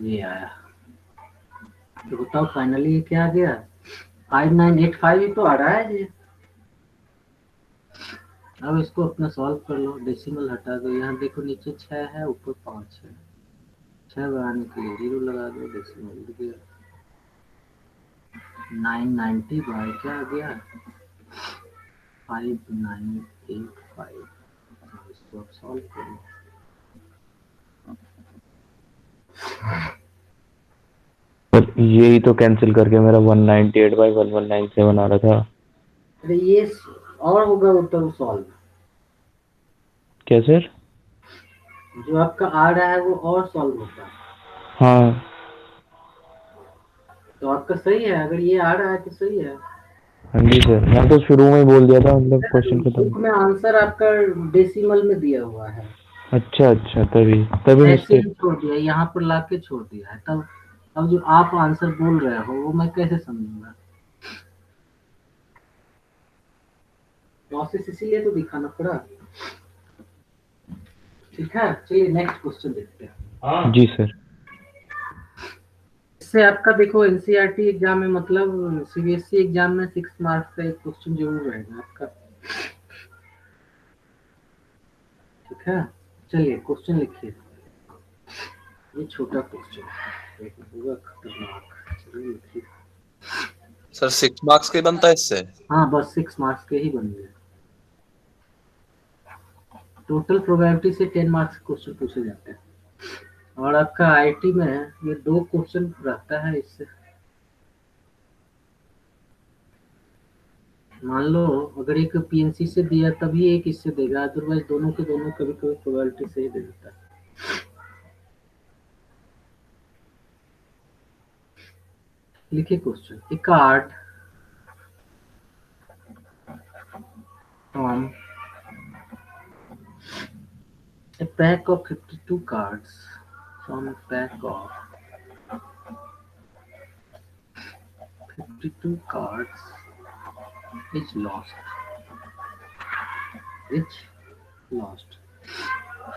ये आया। तो बताओ फाइनली ये क्या आ गया? 5985 ही तो आ रहा है जी। अब इसको अपना सॉल्व कर लो, डेसिमल हटा दो, यहाँ देखो नीचे 6 है ऊपर 5 है, 6 बनाने के लिए 0 लगा दो, डेसिमल उड़ गया। 990 बाय क्या आ गया? 5985। इसको अब सॉल्व करो। सर यही तो कैंसिल करके मेरा 198/1197 आ रहा था। अरे ये और होगा उत्तर सॉल्व, क्या सर? जो आपका आ रहा है वो और सॉल्व होता है। हाँ तो आपका सही है, अगर ये आ रहा है तो सही है। हाँ जी सर, मैं तो शुरू में ही बोल दिया था, मतलब क्वेश्चन खत्म। बुक में आंसर आपका डेसिमल में दिया हुआ है, अच्छा अच्छा, तभी तभी ऐसे ही मिस्टेक। छोड़ दिया, यहाँ पर लाके छोड़ दिया है। तब अब जो आप आंसर बोल रहे हो वो मैं कैसे समझूंगा? प्रोसेस इसीलिए तो दिखाना पड़ा। ठीक है, चलिए नेक्स्ट क्वेश्चन देखते हैं। हाँ जी सर। इससे आपका देखो एनसीईआरटी एग्जाम में, मतलब सीबीएसई एग्जाम में 6 मार्क्स का एक क्वेश्चन जरूर रहेगा आपका। ठीक है, चलिए क्वेश्चन लिखिए। ये छोटा क्वेश्चन है, होगा खतरनाक। चलिए लिखिए। सर 6 मार्क्स के बनता है इससे? हाँ बस 6 मार्क्स के ही बन गए। टोटल प्रोबेबिलिटी से 10 मार्क्स क्वेश्चन पूछे जाते हैं, और आपका आईटी में ये 2 क्वेश्चन रहता है इससे। मान लो अगर एक पीएनसी से दिया तभी एक इससे देगा, अदरवाइज दोनों के दोनों कभी कभी प्रोबेबिलिटी से ही दे देता है। लिखिए question. A card from a pack of 52 cards, from a pack of 52 cards is lost. It's lost.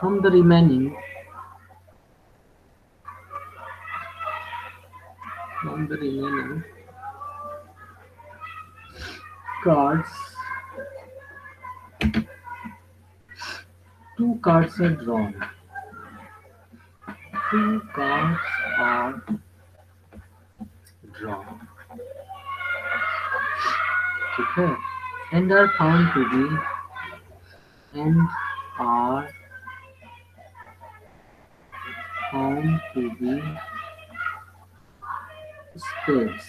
From the remaining cards, 2 cards are drawn. 2 cards are drawn. ठीक है, and are found to be spades.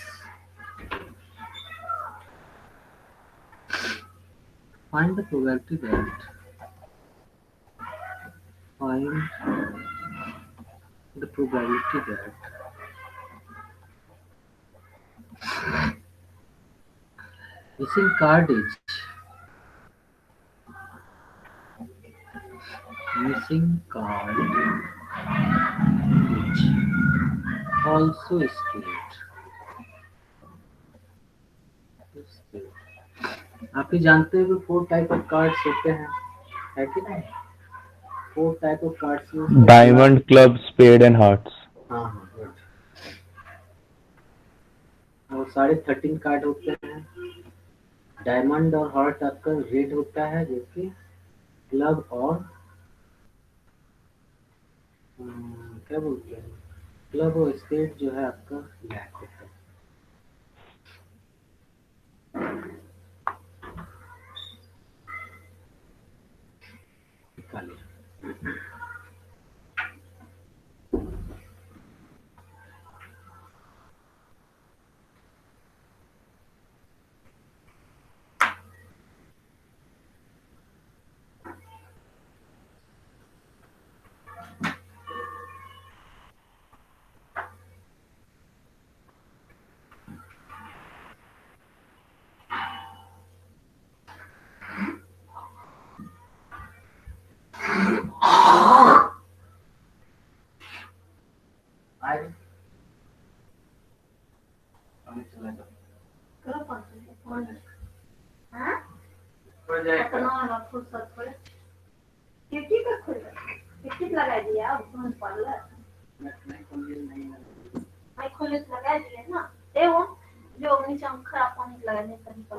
Find the probability that missing card is also spade. आप ही जानते हो कि 4 type of cards होते हैं, है कि नहीं? 4 टाइप ऑफ कार्ड्स में diamond, club, spade and hearts. हाँ हाँ, गुड। और सारे 13 कार्ड होते हैं। डायमंड और हार्ट आपका रेड होता है, जबकि क्लब और क्या बोलते हैं, क्लब और स्पेड जो है आपका ब्लैक होता है। निकालिए। करो 5 हाँ अपना वाला फुर्सत पर 50 का खुल 50 लगा दिया अब तुम पढ़ ले मैं खोले लगा दिया ना देखो जो नीचे हम खराब पानी लगाने कहीं पर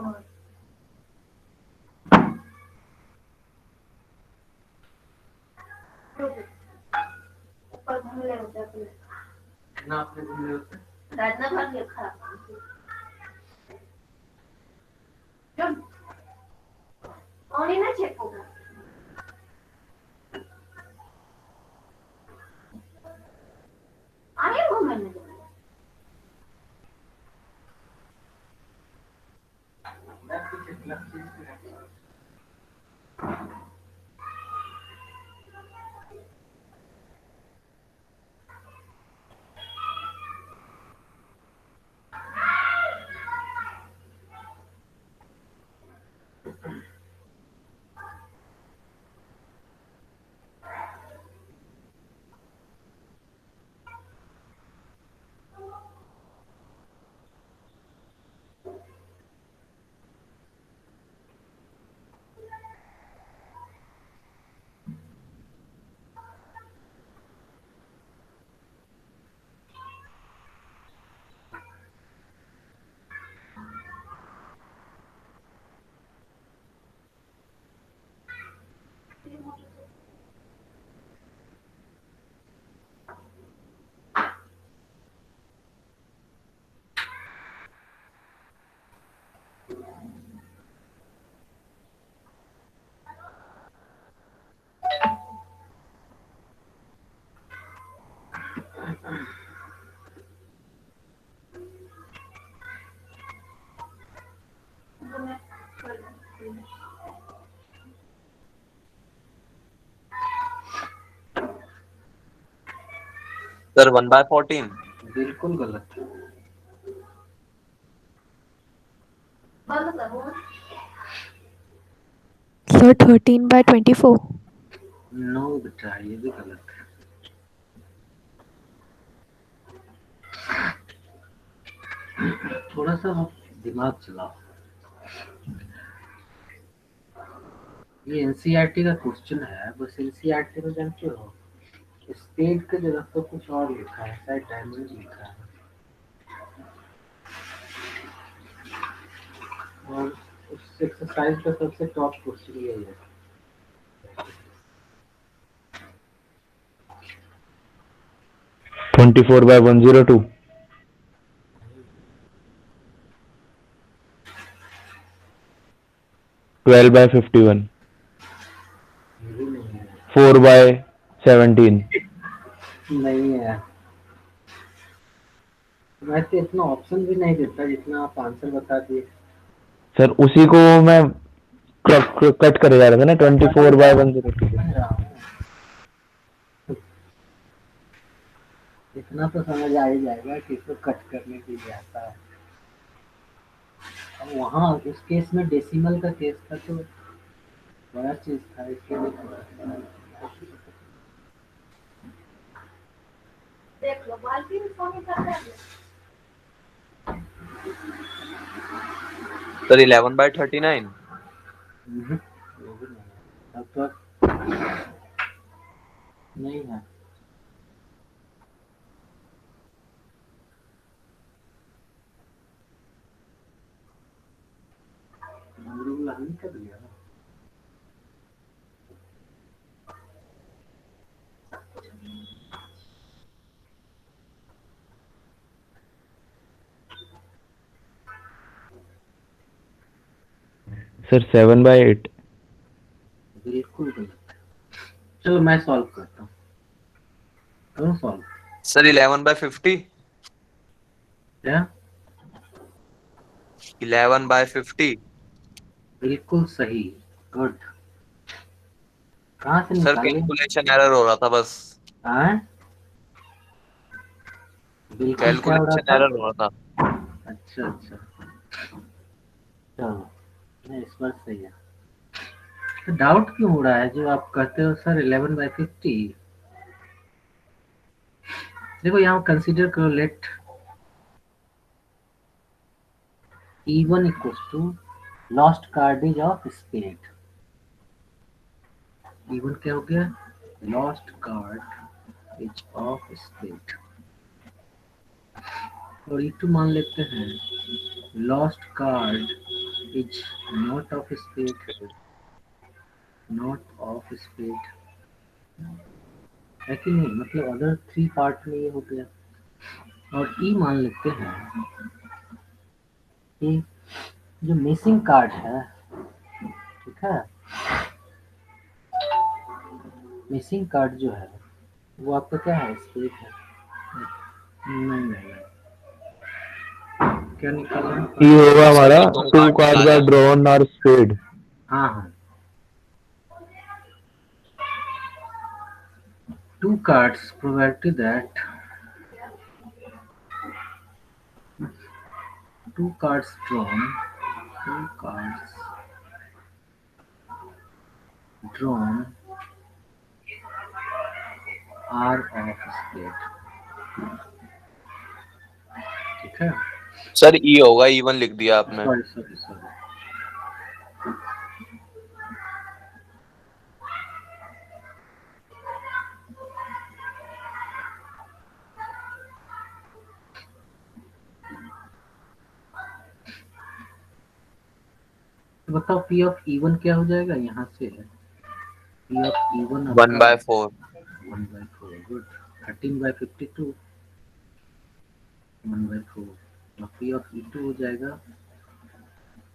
ऊपर घूमने होता है ना आपने घूमने होते रात ना भर के खराब पानी जब पानी ना चेक होगा आने घूमने में सर 1/14 बिल्कुल गलत है। बंद करो Sir, 13/24. नो बेटा, ये भी गलत है। थोड़ा सा दिमाग चलाओ। ये एनसीईआरटी का क्वेश्चन है, बस एनसीईआरटी में जानते हो स्पेड के जगह पर कुछ और लिखा है, शायद डायमंड लिखा है, और उस एक्सरसाइज का सबसे टॉप क्वेश्चन यही है। (24 by 102) 12 by 51, ये भी नहीं है। 4 by 17. नहीं है, मैं तो इतना ऑप्शन भी नहीं देता जितना आप आंसर बता दिए। सर उसी को मैं कट करे जा रहा था ना, 24 by 102. समझ रहा हूँ, इतना तो समझ आ ही जाएगा कि इसको कट करने के लिए आता है। अब वहाँ उस केस में डेसिमल का केस था तो बड़ा चीज था, इसके लिए देख लो बाल्टी में पानी का है। सर 11/39। वो भी नहीं है। अब तो नहीं है। अमरुल्लाह नहीं कर लिया ना। Sir 7 by 8. बिल्कुल गलत। चलो मैं सॉल्व करता हूँ, करूँ सॉल्व? सर 11/50। क्या? 11/50। बिल्कुल सही, गुड। कहाँ से सर निकाले? कैलकुलेशन एरर हो रहा था बस। हाँ, बिल्कुल क्या हो रहा कैलकुलेशन था? एरर हो रहा था। अच्छा अच्छा, चलो नहीं, इस बार सही है। तो डाउट क्यों हो रहा है जो आप कहते हो सर 11/50? देखो यहाँ कंसीडर करो, let E1 equals to last card is of spade. E1 क्या हो गया? Last card is of spade. और E2 मान लेते हैं last card is not of spade, not of spade है कि नहीं, मतलब अदर 3 पार्ट में ये हो गया। और E मान लेते हैं कि जो मिसिंग कार्ड है, ठीक है, मिसिंग कार्ड जो है वो आपका क्या है? स्पेड है। नहीं, क्या निकाला? ये होगा हमारा सर, ये दो 2 कार्ड cards निकाले are हैं। drawn or spade. हाँ हाँ, 2 cards, probability that 2 cards drawn, 2 cards drawn are of spade, ठीक है। सर ई होगा, E1 लिख दिया आपने। सॉरी सॉरी सॉरी, तो बताओ P of E1 क्या हो जाएगा? यहाँ से है P of E1 1/4। 1/4, गुड। 13/52 1/4, और P of E2 हो जाएगा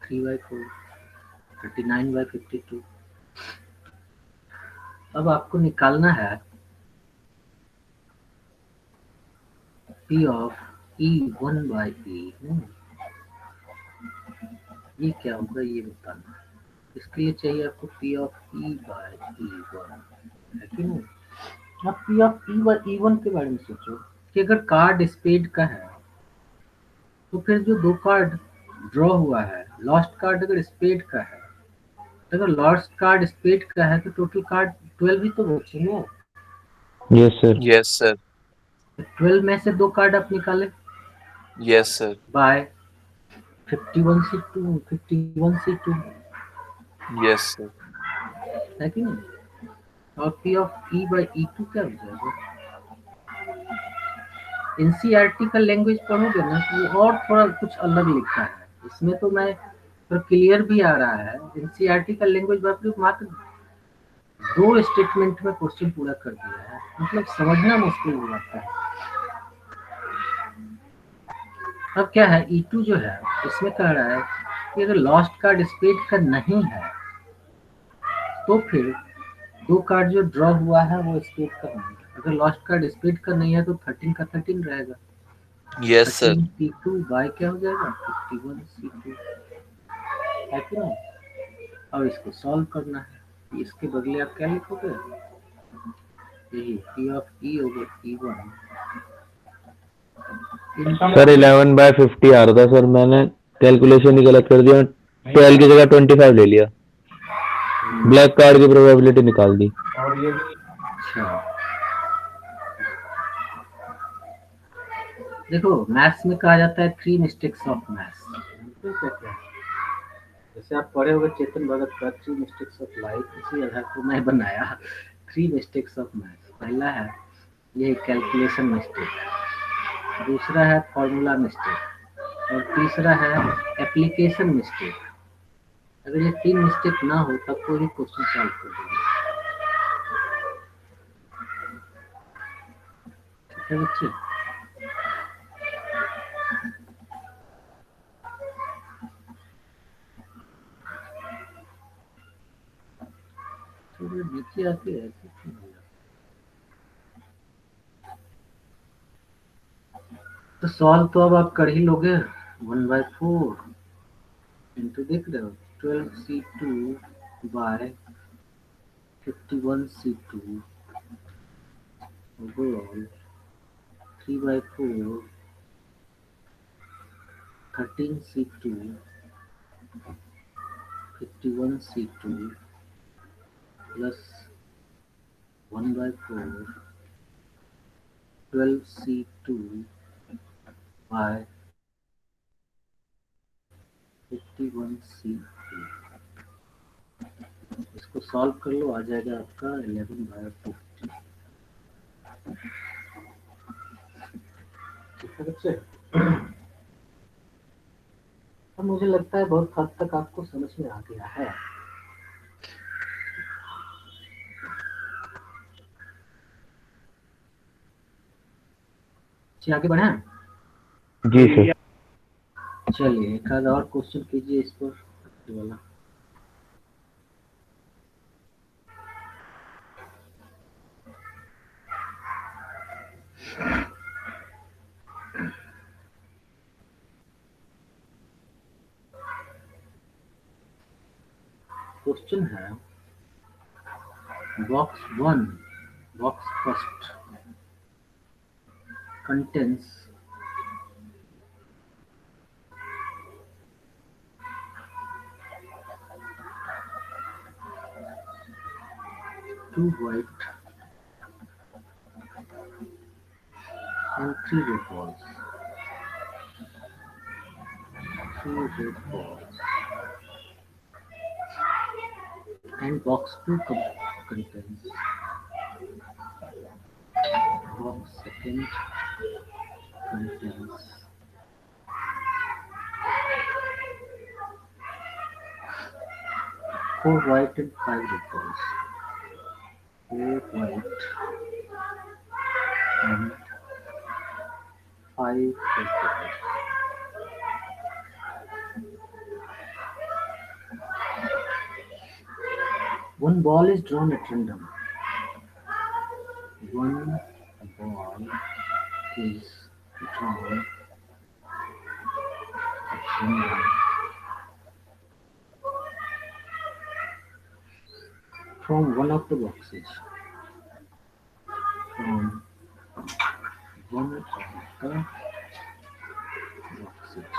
3/4, 39/52। अब आपको निकालना है P of E1/E। ये क्या होगा ये बताना। इसके लिए चाहिए आपको P of E/E1, है कि नहीं? अब P of E/E1 के बारे में सोचो कि अगर कार्ड स्पेड का है तो फिर जो 2 कार्ड ड्रॉ हुआ है, लॉस्ट कार्ड अगर स्पेड का है, तो अगर लॉस्ट कार्ड स्पेड का है तो टोटल कार्ड 12 ही तो बचेंगे। Yes sir. Yes sir. 12 में से 2 कार्ड आप निकाले yes sir. By 51C2 51C2 yes sir. है कि नहीं? और P of E by E2 क्या हो जाएगा? एनसीईआरटी का लैंग्वेज पढ़ोगे ना तो और थोड़ा कुछ अलग लिखा है इसमें, तो मैं तो क्लियर भी आ रहा है। एनसीईआरटी का लैंग्वेज बाप रे, मात्र 2 स्टेटमेंट में क्वेश्चन पूरा कर दिया है, मतलब समझना मुश्किल हो जाता है। अब क्या है, E2 जो है इसमें कह रहा है कि अगर लॉस्ट कार्ड स्पेड का नहीं है तो फिर 2 कार्ड जो ड्रॉ हुआ है वो स्पेड का नहीं है। अगर लॉस्ट कार्ड स्पेड का नहीं है तो 13 का 13 रहेगा। Yes sir. 13C2 बाय क्या हो जाएगा? 51C2 है कि नहीं? और इसको सॉल्व करना है। इसके बदले आप क्या लिखोगे? यही P of E over E1 sir 11/50 आ रहा था सर, मैंने कैलकुलेशन ही गलत कर दिया, 12 की जगह 25 ले लिया, ब्लैक कार्ड की प्रोबेबिलिटी निकाल दी। और ये भी अच्छा, देखो मैथ्स में कहा जाता है 3 मिस्टेक्स ऑफ मैथ्स। क्या है? जैसे आप पढ़े होंगे चेतन भगत का 3 मिस्टेक्स ऑफ लाइफ, इसी आधार को मैं बनाया 3 मिस्टेक्स ऑफ मैथ्स। पहला है ये कैलकुलेशन मिस्टेक, दूसरा है फॉर्मूला मिस्टेक, और तीसरा है एप्लीकेशन मिस्टेक। अगर ये 3 मिस्टेक ना हो तब कोई भी क्वेश्चन सॉल्व कर देंगे। ठीक है बच्चे? थोड़ी नीचे आती है ऐसे क्यों हो जाता है? तो सॉल्व तो अब आप कर ही लोगे। 1/4 इंटू देख रहे हो 12C2 bye 51C2 overall 3/4 13C2 51C2 plus 1/4 12C2 by 51C2। इसको सॉल्व कर लो, आ जाएगा आपका 11/50। ठीक है बच्चे? अब मुझे लगता है बहुत हद तक आपको समझ में आ गया है। चलिए आगे बढ़े। जी सर। चलिए एक आध और क्वेश्चन कीजिए इस पर, ये वाला। क्वेश्चन है box 1, box first contains 2 white and 3 red balls. 3 red balls. And box 2 contains box second contains 4 white and 5 red balls. 4 white and 5 red balls. One ball is drawn at random. One ball is drawn at random from one of the boxes. From one of the boxes.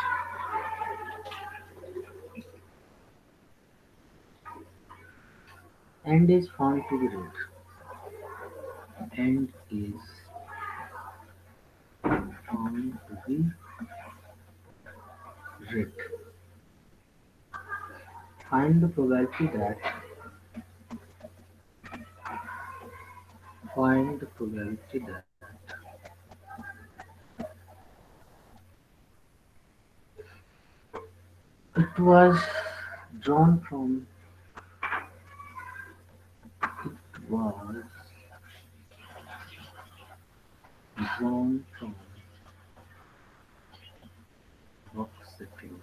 And is found to be red. And is found to be Great. Find the probability that it was drawn from Rocksefield.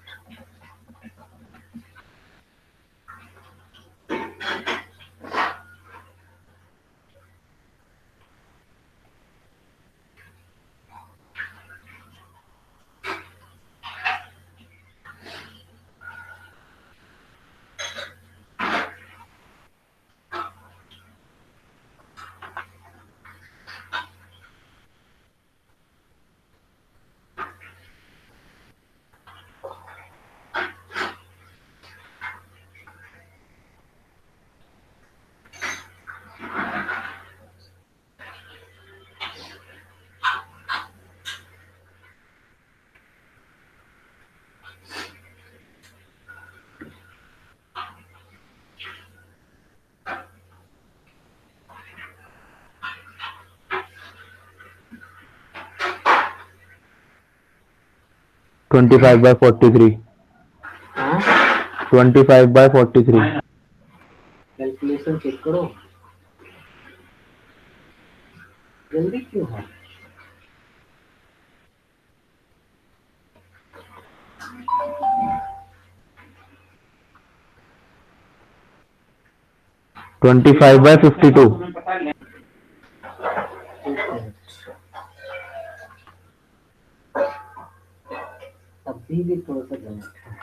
Twenty-five by 43. हाँ 25 by 43. Calculation check करो, जल्दी क्यों है? Twenty-five by 52. अभी भी थोड़ा सा गलत है।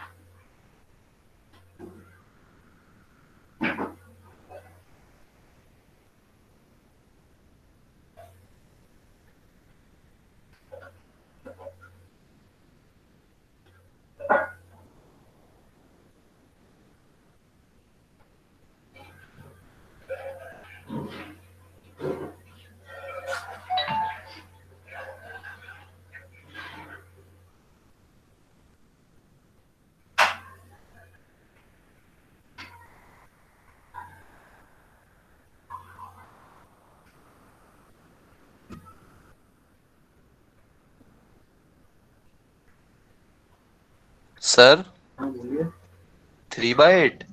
सर हाँ बोलिए। 3/8।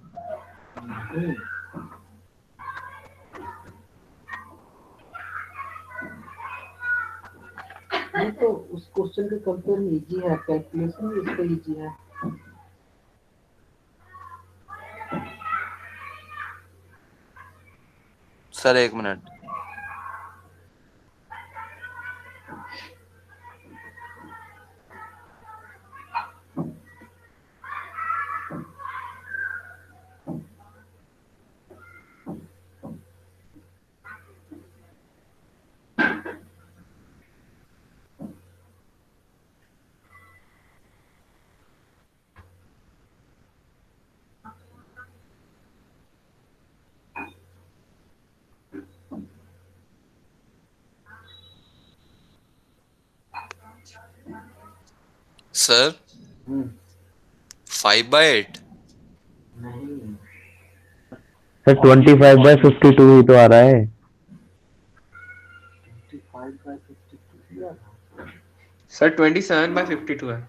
नहीं तो उस क्वेश्चन के कंपेयर में इजी है, कैलकुलेशन भी उसका इजी है। Sir 1 minute. सर 5/8। नहीं सर 25 by 52 ही तो आ रहा है। 25 by 52 दिया था। सर 27/52 है।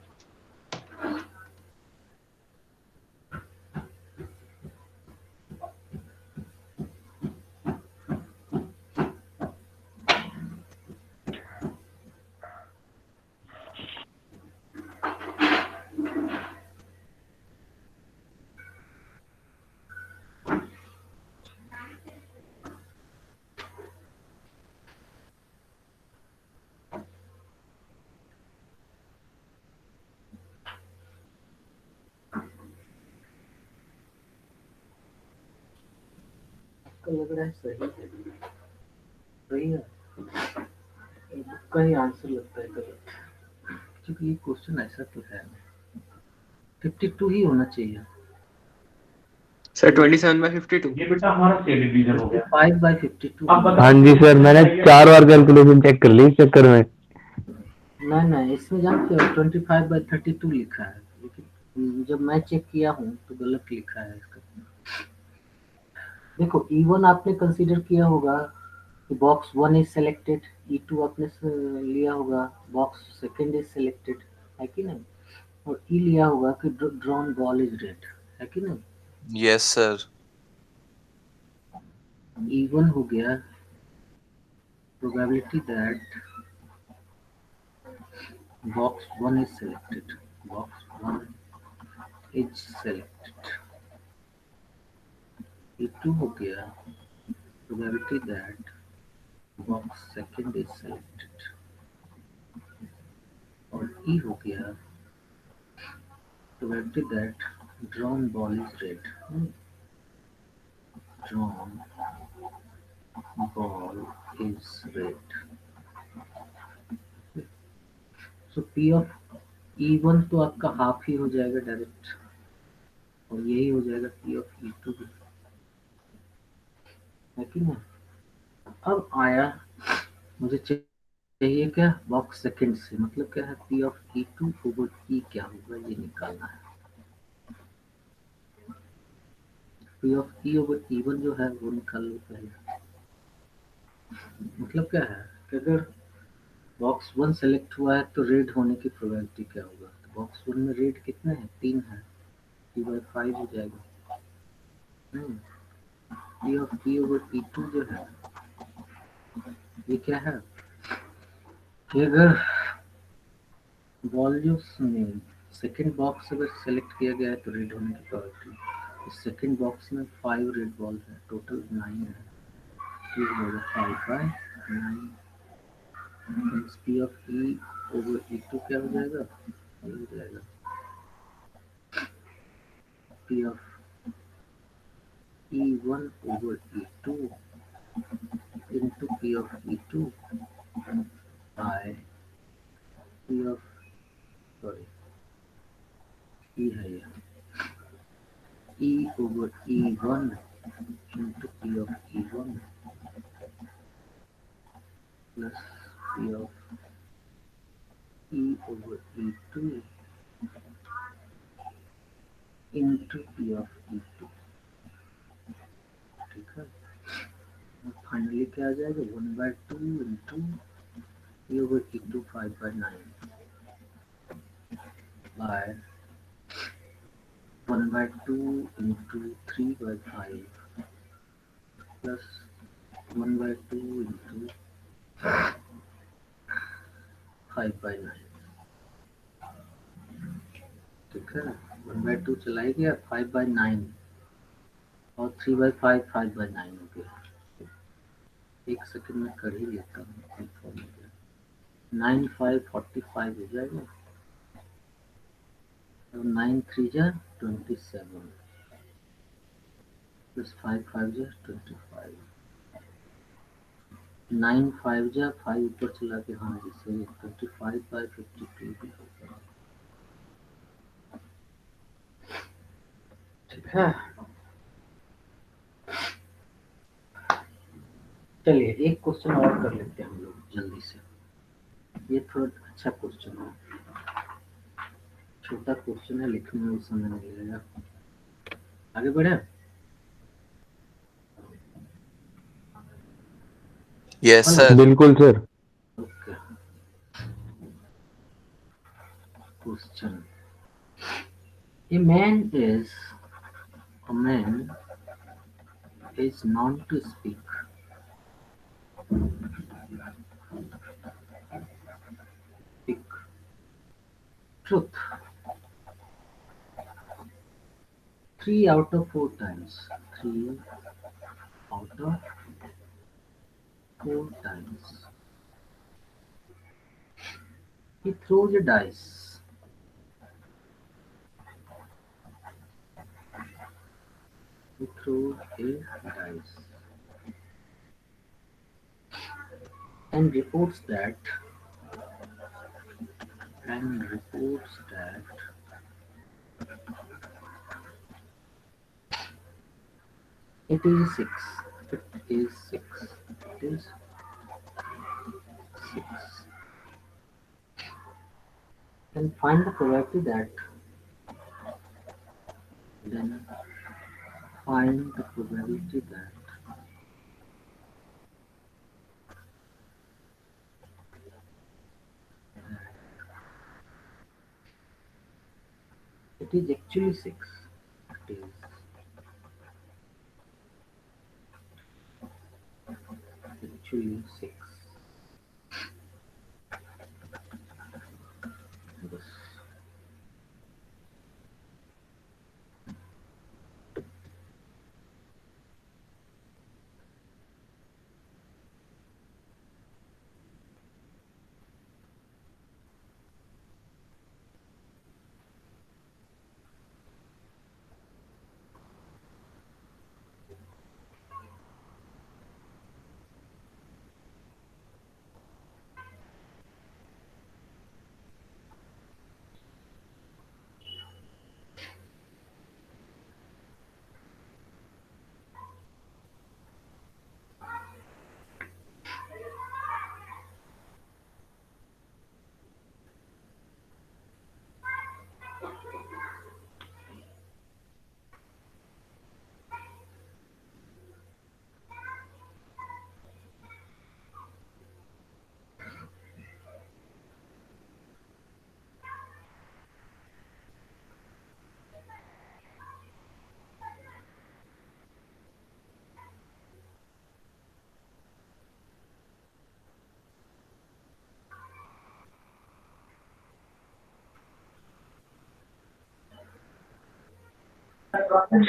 आपका लग रहा है सही है, सही है। बुक का ही आंसर लगता है गलत, क्योंकि ये क्वेश्चन ऐसा तो है नहीं। 52 ही होना चाहिए। सर 27/52। ये बेटा हमारा सेल डिवीजन हो गया। 5 by 52। अब बता। हाँ जी सर, मैंने 4 बार कैलकुलेशन चेक कर ली इस चक्कर में। नहीं इसमें जानते हो 25 by 32 लिखा है, लेकिन जब मैं चेक किया हूँ तो गलत लिखा है इसका। देखो E1 आपने कंसीडर किया होगा कि बॉक्स 1 इज सेलेक्टेड, E2 आपने लिया होगा बॉक्स सेकंड इज सेलेक्टेड, है कि नहीं, और E लिया होगा कि ड्रॉन बॉल इज रेड, है कि नहीं। Yes sir. E1 हो गया probability that box 1 is selected, box 1 is selected। E2 हो गया probability that box second is selected, और E हो गया probability that drawn ball is red। drawn ball is red। so P of E1 तो आपका half ही हो जाएगा direct, और यही हो जाएगा P of E2 भी, है कि नहीं। अब आया मुझे चाहिए क्या, बॉक्स सेकंड से, मतलब क्या है P of E2 over E क्या होगा ये निकालना है। P of E over E1 जो है वो निकाल लो पहले। मतलब क्या है कि अगर बॉक्स 1 सेलेक्ट हुआ है तो रेड होने की प्रोबेबिलिटी क्या होगा, तो बॉक्स 1 में रेड कितने हैं, 3 है, 3/5 हो जाएगा। P of E over E2 जो है ये क्या है कि अगर बॉल जो सेकंड बॉक्स अगर सेलेक्ट किया गया है तो रेड होने की प्रोबेबिलिटी, सेकंड बॉक्स में 5 रेड बॉल है, टोटल 9 है, तो ये होगा 5/9। P of E over E2 क्या हो जाएगा, ये हो जाएगा P of E1 over E2 into P of E2 by P of, sorry, E है ये, E over E1 into P of E1 plus P of E over E2 into P of E2, ठीक है। Finally क्या आ जाएगा 1/2 into E over E2 5/9 by 1/2 into 3/5 plus 1/2 into 5/9, ठीक है। 1/2 चला ही गया, 5/9 और 3/5 5/9 हो गया। एक सेकंड में कर ही लेता हूँ, कंफर्म हो गया, 9 5 45 हो जाएगा, और 9 3 जा 27 प्लस 5 5 जा 25, 9 5 जा 5 ऊपर चला के, हाँ जिससे 25/52 भी होगा, ठीक है। चलिए एक क्वेश्चन और कर लेते हैं हम लोग जल्दी से, ये थोड़ा अच्छा क्वेश्चन है, छोटा क्वेश्चन है, लिखने में समय नहीं लगेगा। आगे बढ़े। Yes sir. बिल्कुल sir. Okay, question, a man is known to speak truth 3 out of 4 times, 3 out of 4 times. He throws a dice. He throws a dice and reports that it is 6. It is 6. It is 6. And find the probability that then find the probability that it is actually 6. It is actually 6. Yes.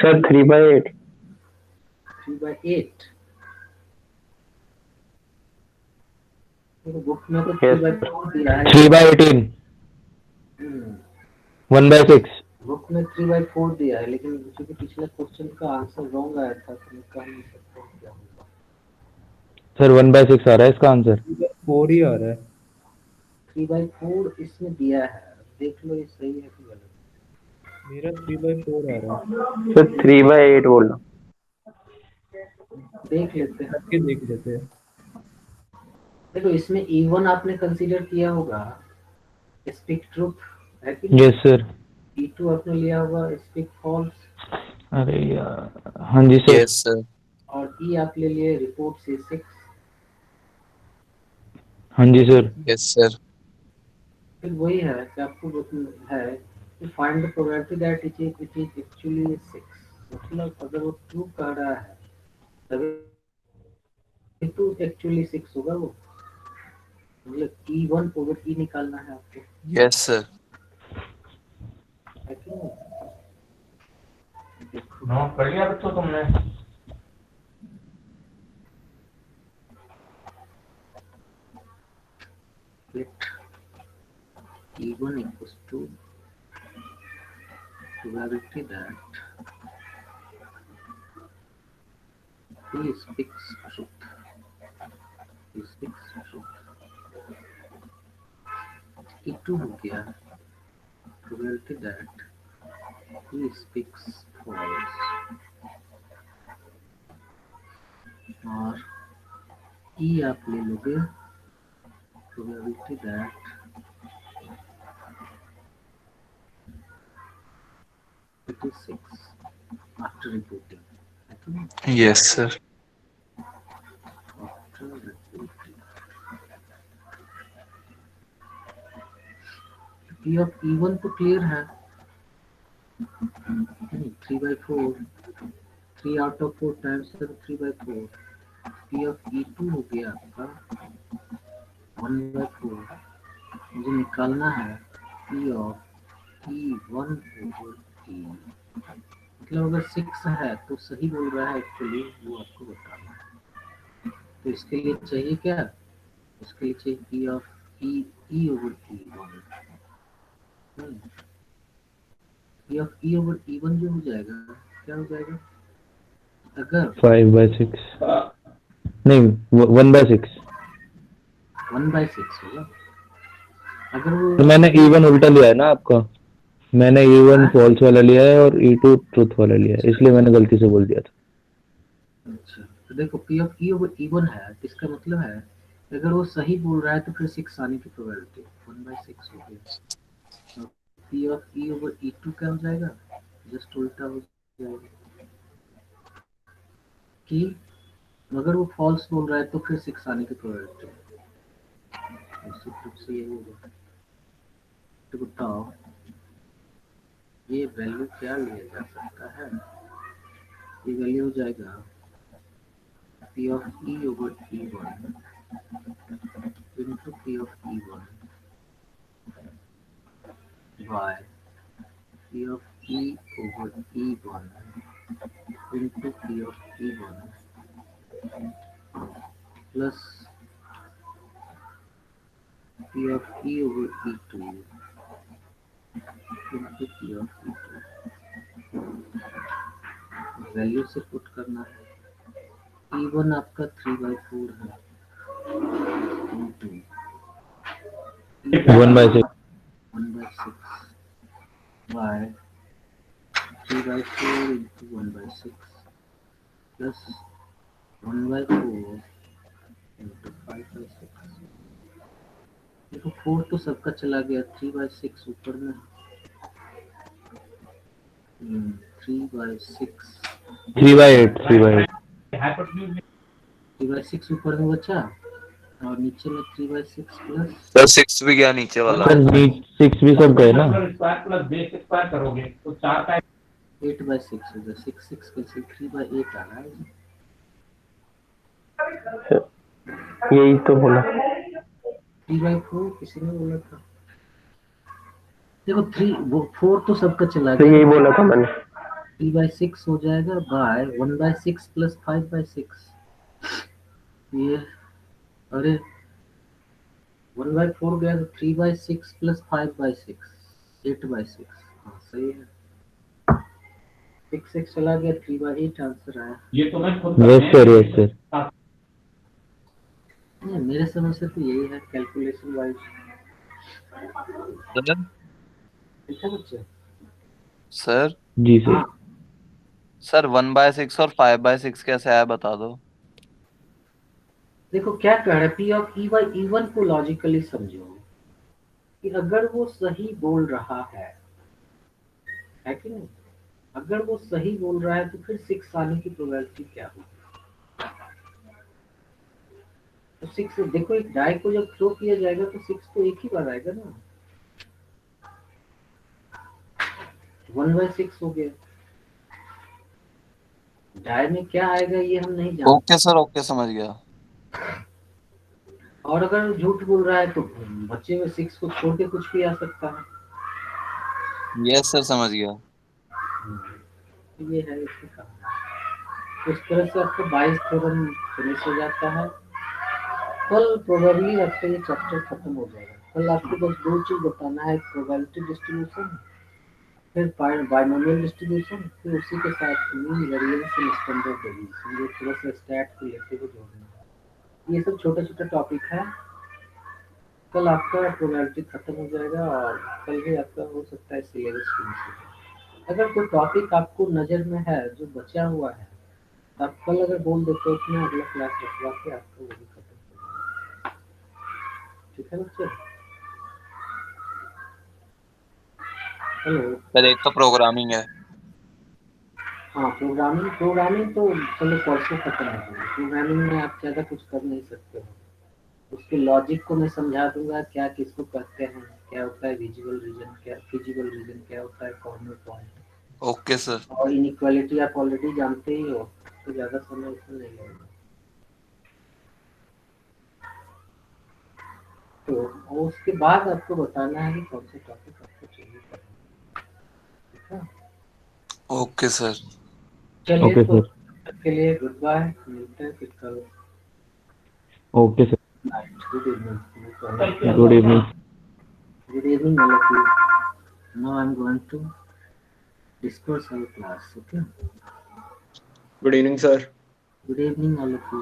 Sir 3/8 3/8 देखो book में तो Yes, 3/4 दिया है 3/18 1/6 book में 3/4 दिया है, लेकिन चूंकि पिछले क्वेश्चन का आंसर रॉन्ग आया था तो मैं कह नहीं सकता हूँ क्या होगा। सर 1/6 आ रहा है इसका आंसर। 4 ही आ रहा है। 3/4 इसमें दिया है, देख लो ये सही है कि गलत। मेरा 3/4 आ रहा है। सर 3/8 बोल रहा हूँ। देख लेते हैं, करके देख लेते हैं। देखो इसमें E1 आपने कंसीडर किया होगा स्पीक ट्रूथ है कि नहीं? Yes sir. E2 आपने लिया होगा स्पीक फॉल्स, अरे यार हाँ जी सर। Yes sir. और E आप ले लिए रिपोर्ट C6 हाँ जी सर। Yes sir. फिर वही है कि आपको है कि find the probability that it is actually 6, मतलब अगर वो ट्रू कह रहा है तभी तो एक्चुअली 6 होगा वो, मतलब E1 ओवर E निकालना है आपको, यस सर। है कि नहीं? देखो नोट कर लिया बच्चों तुमने? let E1 equals to probability that he speaks truth. He speaks truth. E2 हो गया probability that he speaks false, और E आप ले लोगे probability that it is 6 after reporting, है कि नहीं? Yes sir. After reporting P of E1 तो क्लियर है, 3/4 3 out of 4 times 3/4। P of E2 हो गया आपका 1/4। मुझे निकालना है P of E1 over E, मतलब अगर 6 है तो सही बोल रहा है एक्चुअली, वो आपको बताना है। तो इसके लिए चाहिए क्या, इसके लिए चाहिए P of E over E1। P of E over E1 जो हो जाएगा क्या हो जाएगा, अगर 5/6 नहीं 1/6। 1/6 होगा, अगर तो वो मैंने E1 उल्टा लिया है ना आपका, मैंने E1 फॉल्स वाला लिया है और E2 ट्रूथ वाला लिया है, इसलिए मैंने गलती से बोल दिया था। अच्छा तो देखो P of E over E1 है, तो इसका मतलब है अगर वो सही बोल रहा है तो फिर 6 आने की प्रोबेबिलिटी 1/6 हो गई। P of E over E2 क्या हो जाएगा जस्ट उल्टा हो जाएगा कि अगर वो फॉल्स बोल रहा है तो फिर 6 आने की प्रोबेबिलिटी है। निश्चित रूप से ये होगा। तो बताओ ये वैल्यू क्या लिया जा सकता है? ये वैल्यू हो जाएगा P of E over E1 into P of E1 by P of E over E1 into P of E1 plus P of E over E2 into P of E2। Value से put करना है। E1 आपका 3/4 है into 1/6 1/6 by 3/4 into 1/6 plus 1/4 into 5/6। देखो 4 तो सबका चला गया, 3/6 ऊपर में 3/6 3/8 3/6 ऊपर में बचा और नीचे में 3/6 प्लस सर 6 भी गया नीचे वाला। सर 6 भी सब गए ना। स्क्वायर प्लस बेस स्क्वायर करोगे तो 4 का 8/6 हो गया। 6 कैसे 3/8 आ रहा है। यही तो बोला। 3/4 किसी ने बोला था। देखो 4 तो सबका चला तो गया, यही बोला था मैंने। 3/6 हो जाएगा बाय 1/6 प्लस 5/6। ये अरे 1/4 गया तो 3/6 प्लस 5/6 8/6। हाँ सही है। 6 चला गया 3/8 आंसर आया। ये तो मैं खुद यस सर नहीं मेरे समझ से तो यही है कैलकुलेशन वाइज। ठीक है बच्चे। सर जी सर। हाँ सर 1/6 और 5/6 कैसे आया बता दो। देखो क्या कह रहा है P of E by E1 को लॉजिकली समझो कि अगर वो सही बोल रहा है कि नहीं? अगर वो सही बोल रहा है तो फिर 6 आने की प्रोबेबिलिटी क्या होगी? तो 6 देखो एक डाई को जब थ्रो किया जाएगा तो 6 तो एक ही बार आएगा ना। 1/6 हो गया। डाई में क्या आएगा ये हम नहीं जानते। ओके सर ओके समझ गया। और अगर झूठ बोल रहा है तो बच्चे में 6 को छोड़ के कुछ भी आ सकता है। यस सर समझ गया। ये है इसकी कहानी। इस तरह से आपका 22 थ्योरम फिनिश हो जाता है। कल प्रोबेबली आपका ये चैप्टर खत्म हो जाएगा। कल आपको बस 2 चीज बताना है, प्रोबेबिलिटी डिस्ट्रीब्यूशन फिर बाइनोमियल डिस्ट्रीब्यूशन, फिर उसी के साथ mean variance and standard deviation. ये थोड़ा सा स्टैट को लेते हुए जोड़ना है। ये सब छोटा छोटा टॉपिक है। कल आपका प्रोबेबिलिटी खत्म हो जाएगा और कल भी आपका हो सकता है सिलेबस फिनिश हो जाए। अगर कोई टॉपिक आपको नज़र में है जो बचा हुआ है तो आप कल अगर बोल देते हो कि मैं अगला क्लास रखवा के आपको वो भी खत्म कर देंगे। ठीक है बच्चे। हेलो। सर एक तो प्रोग्रामिंग है। हाँ प्रोग्रामिंग तो चलो परसों खत्म हो जाएगी। प्रोग्रामिंग में आप ज़्यादा कुछ कर नहीं सकते हो। उसके लॉजिक को मैं समझा दूंगा क्या किसको कहते हैं, क्या होता है विजुअल रीजन, क्या फिजिकल रीजन, क्या होता है कॉर्नर पॉइंट। Okay sir. और इनइक्वालिटी आप ऑलरेडी जानते ही हो तो ज़्यादा समय उसमें नहीं लगेगा। तो उसके बाद आपको बताना है कि कौन से टॉपिक आपको चाहिए करना। ठीक है। Okay sir. चलिए ओके तो सर। के लिए गुड बाय, मिलते हैं फिर कल। Okay sir. Good evening. Good evening. Good evening, all of you. Now I'm going to discourse our class. Okay. Good evening, sir. Good evening, all of you.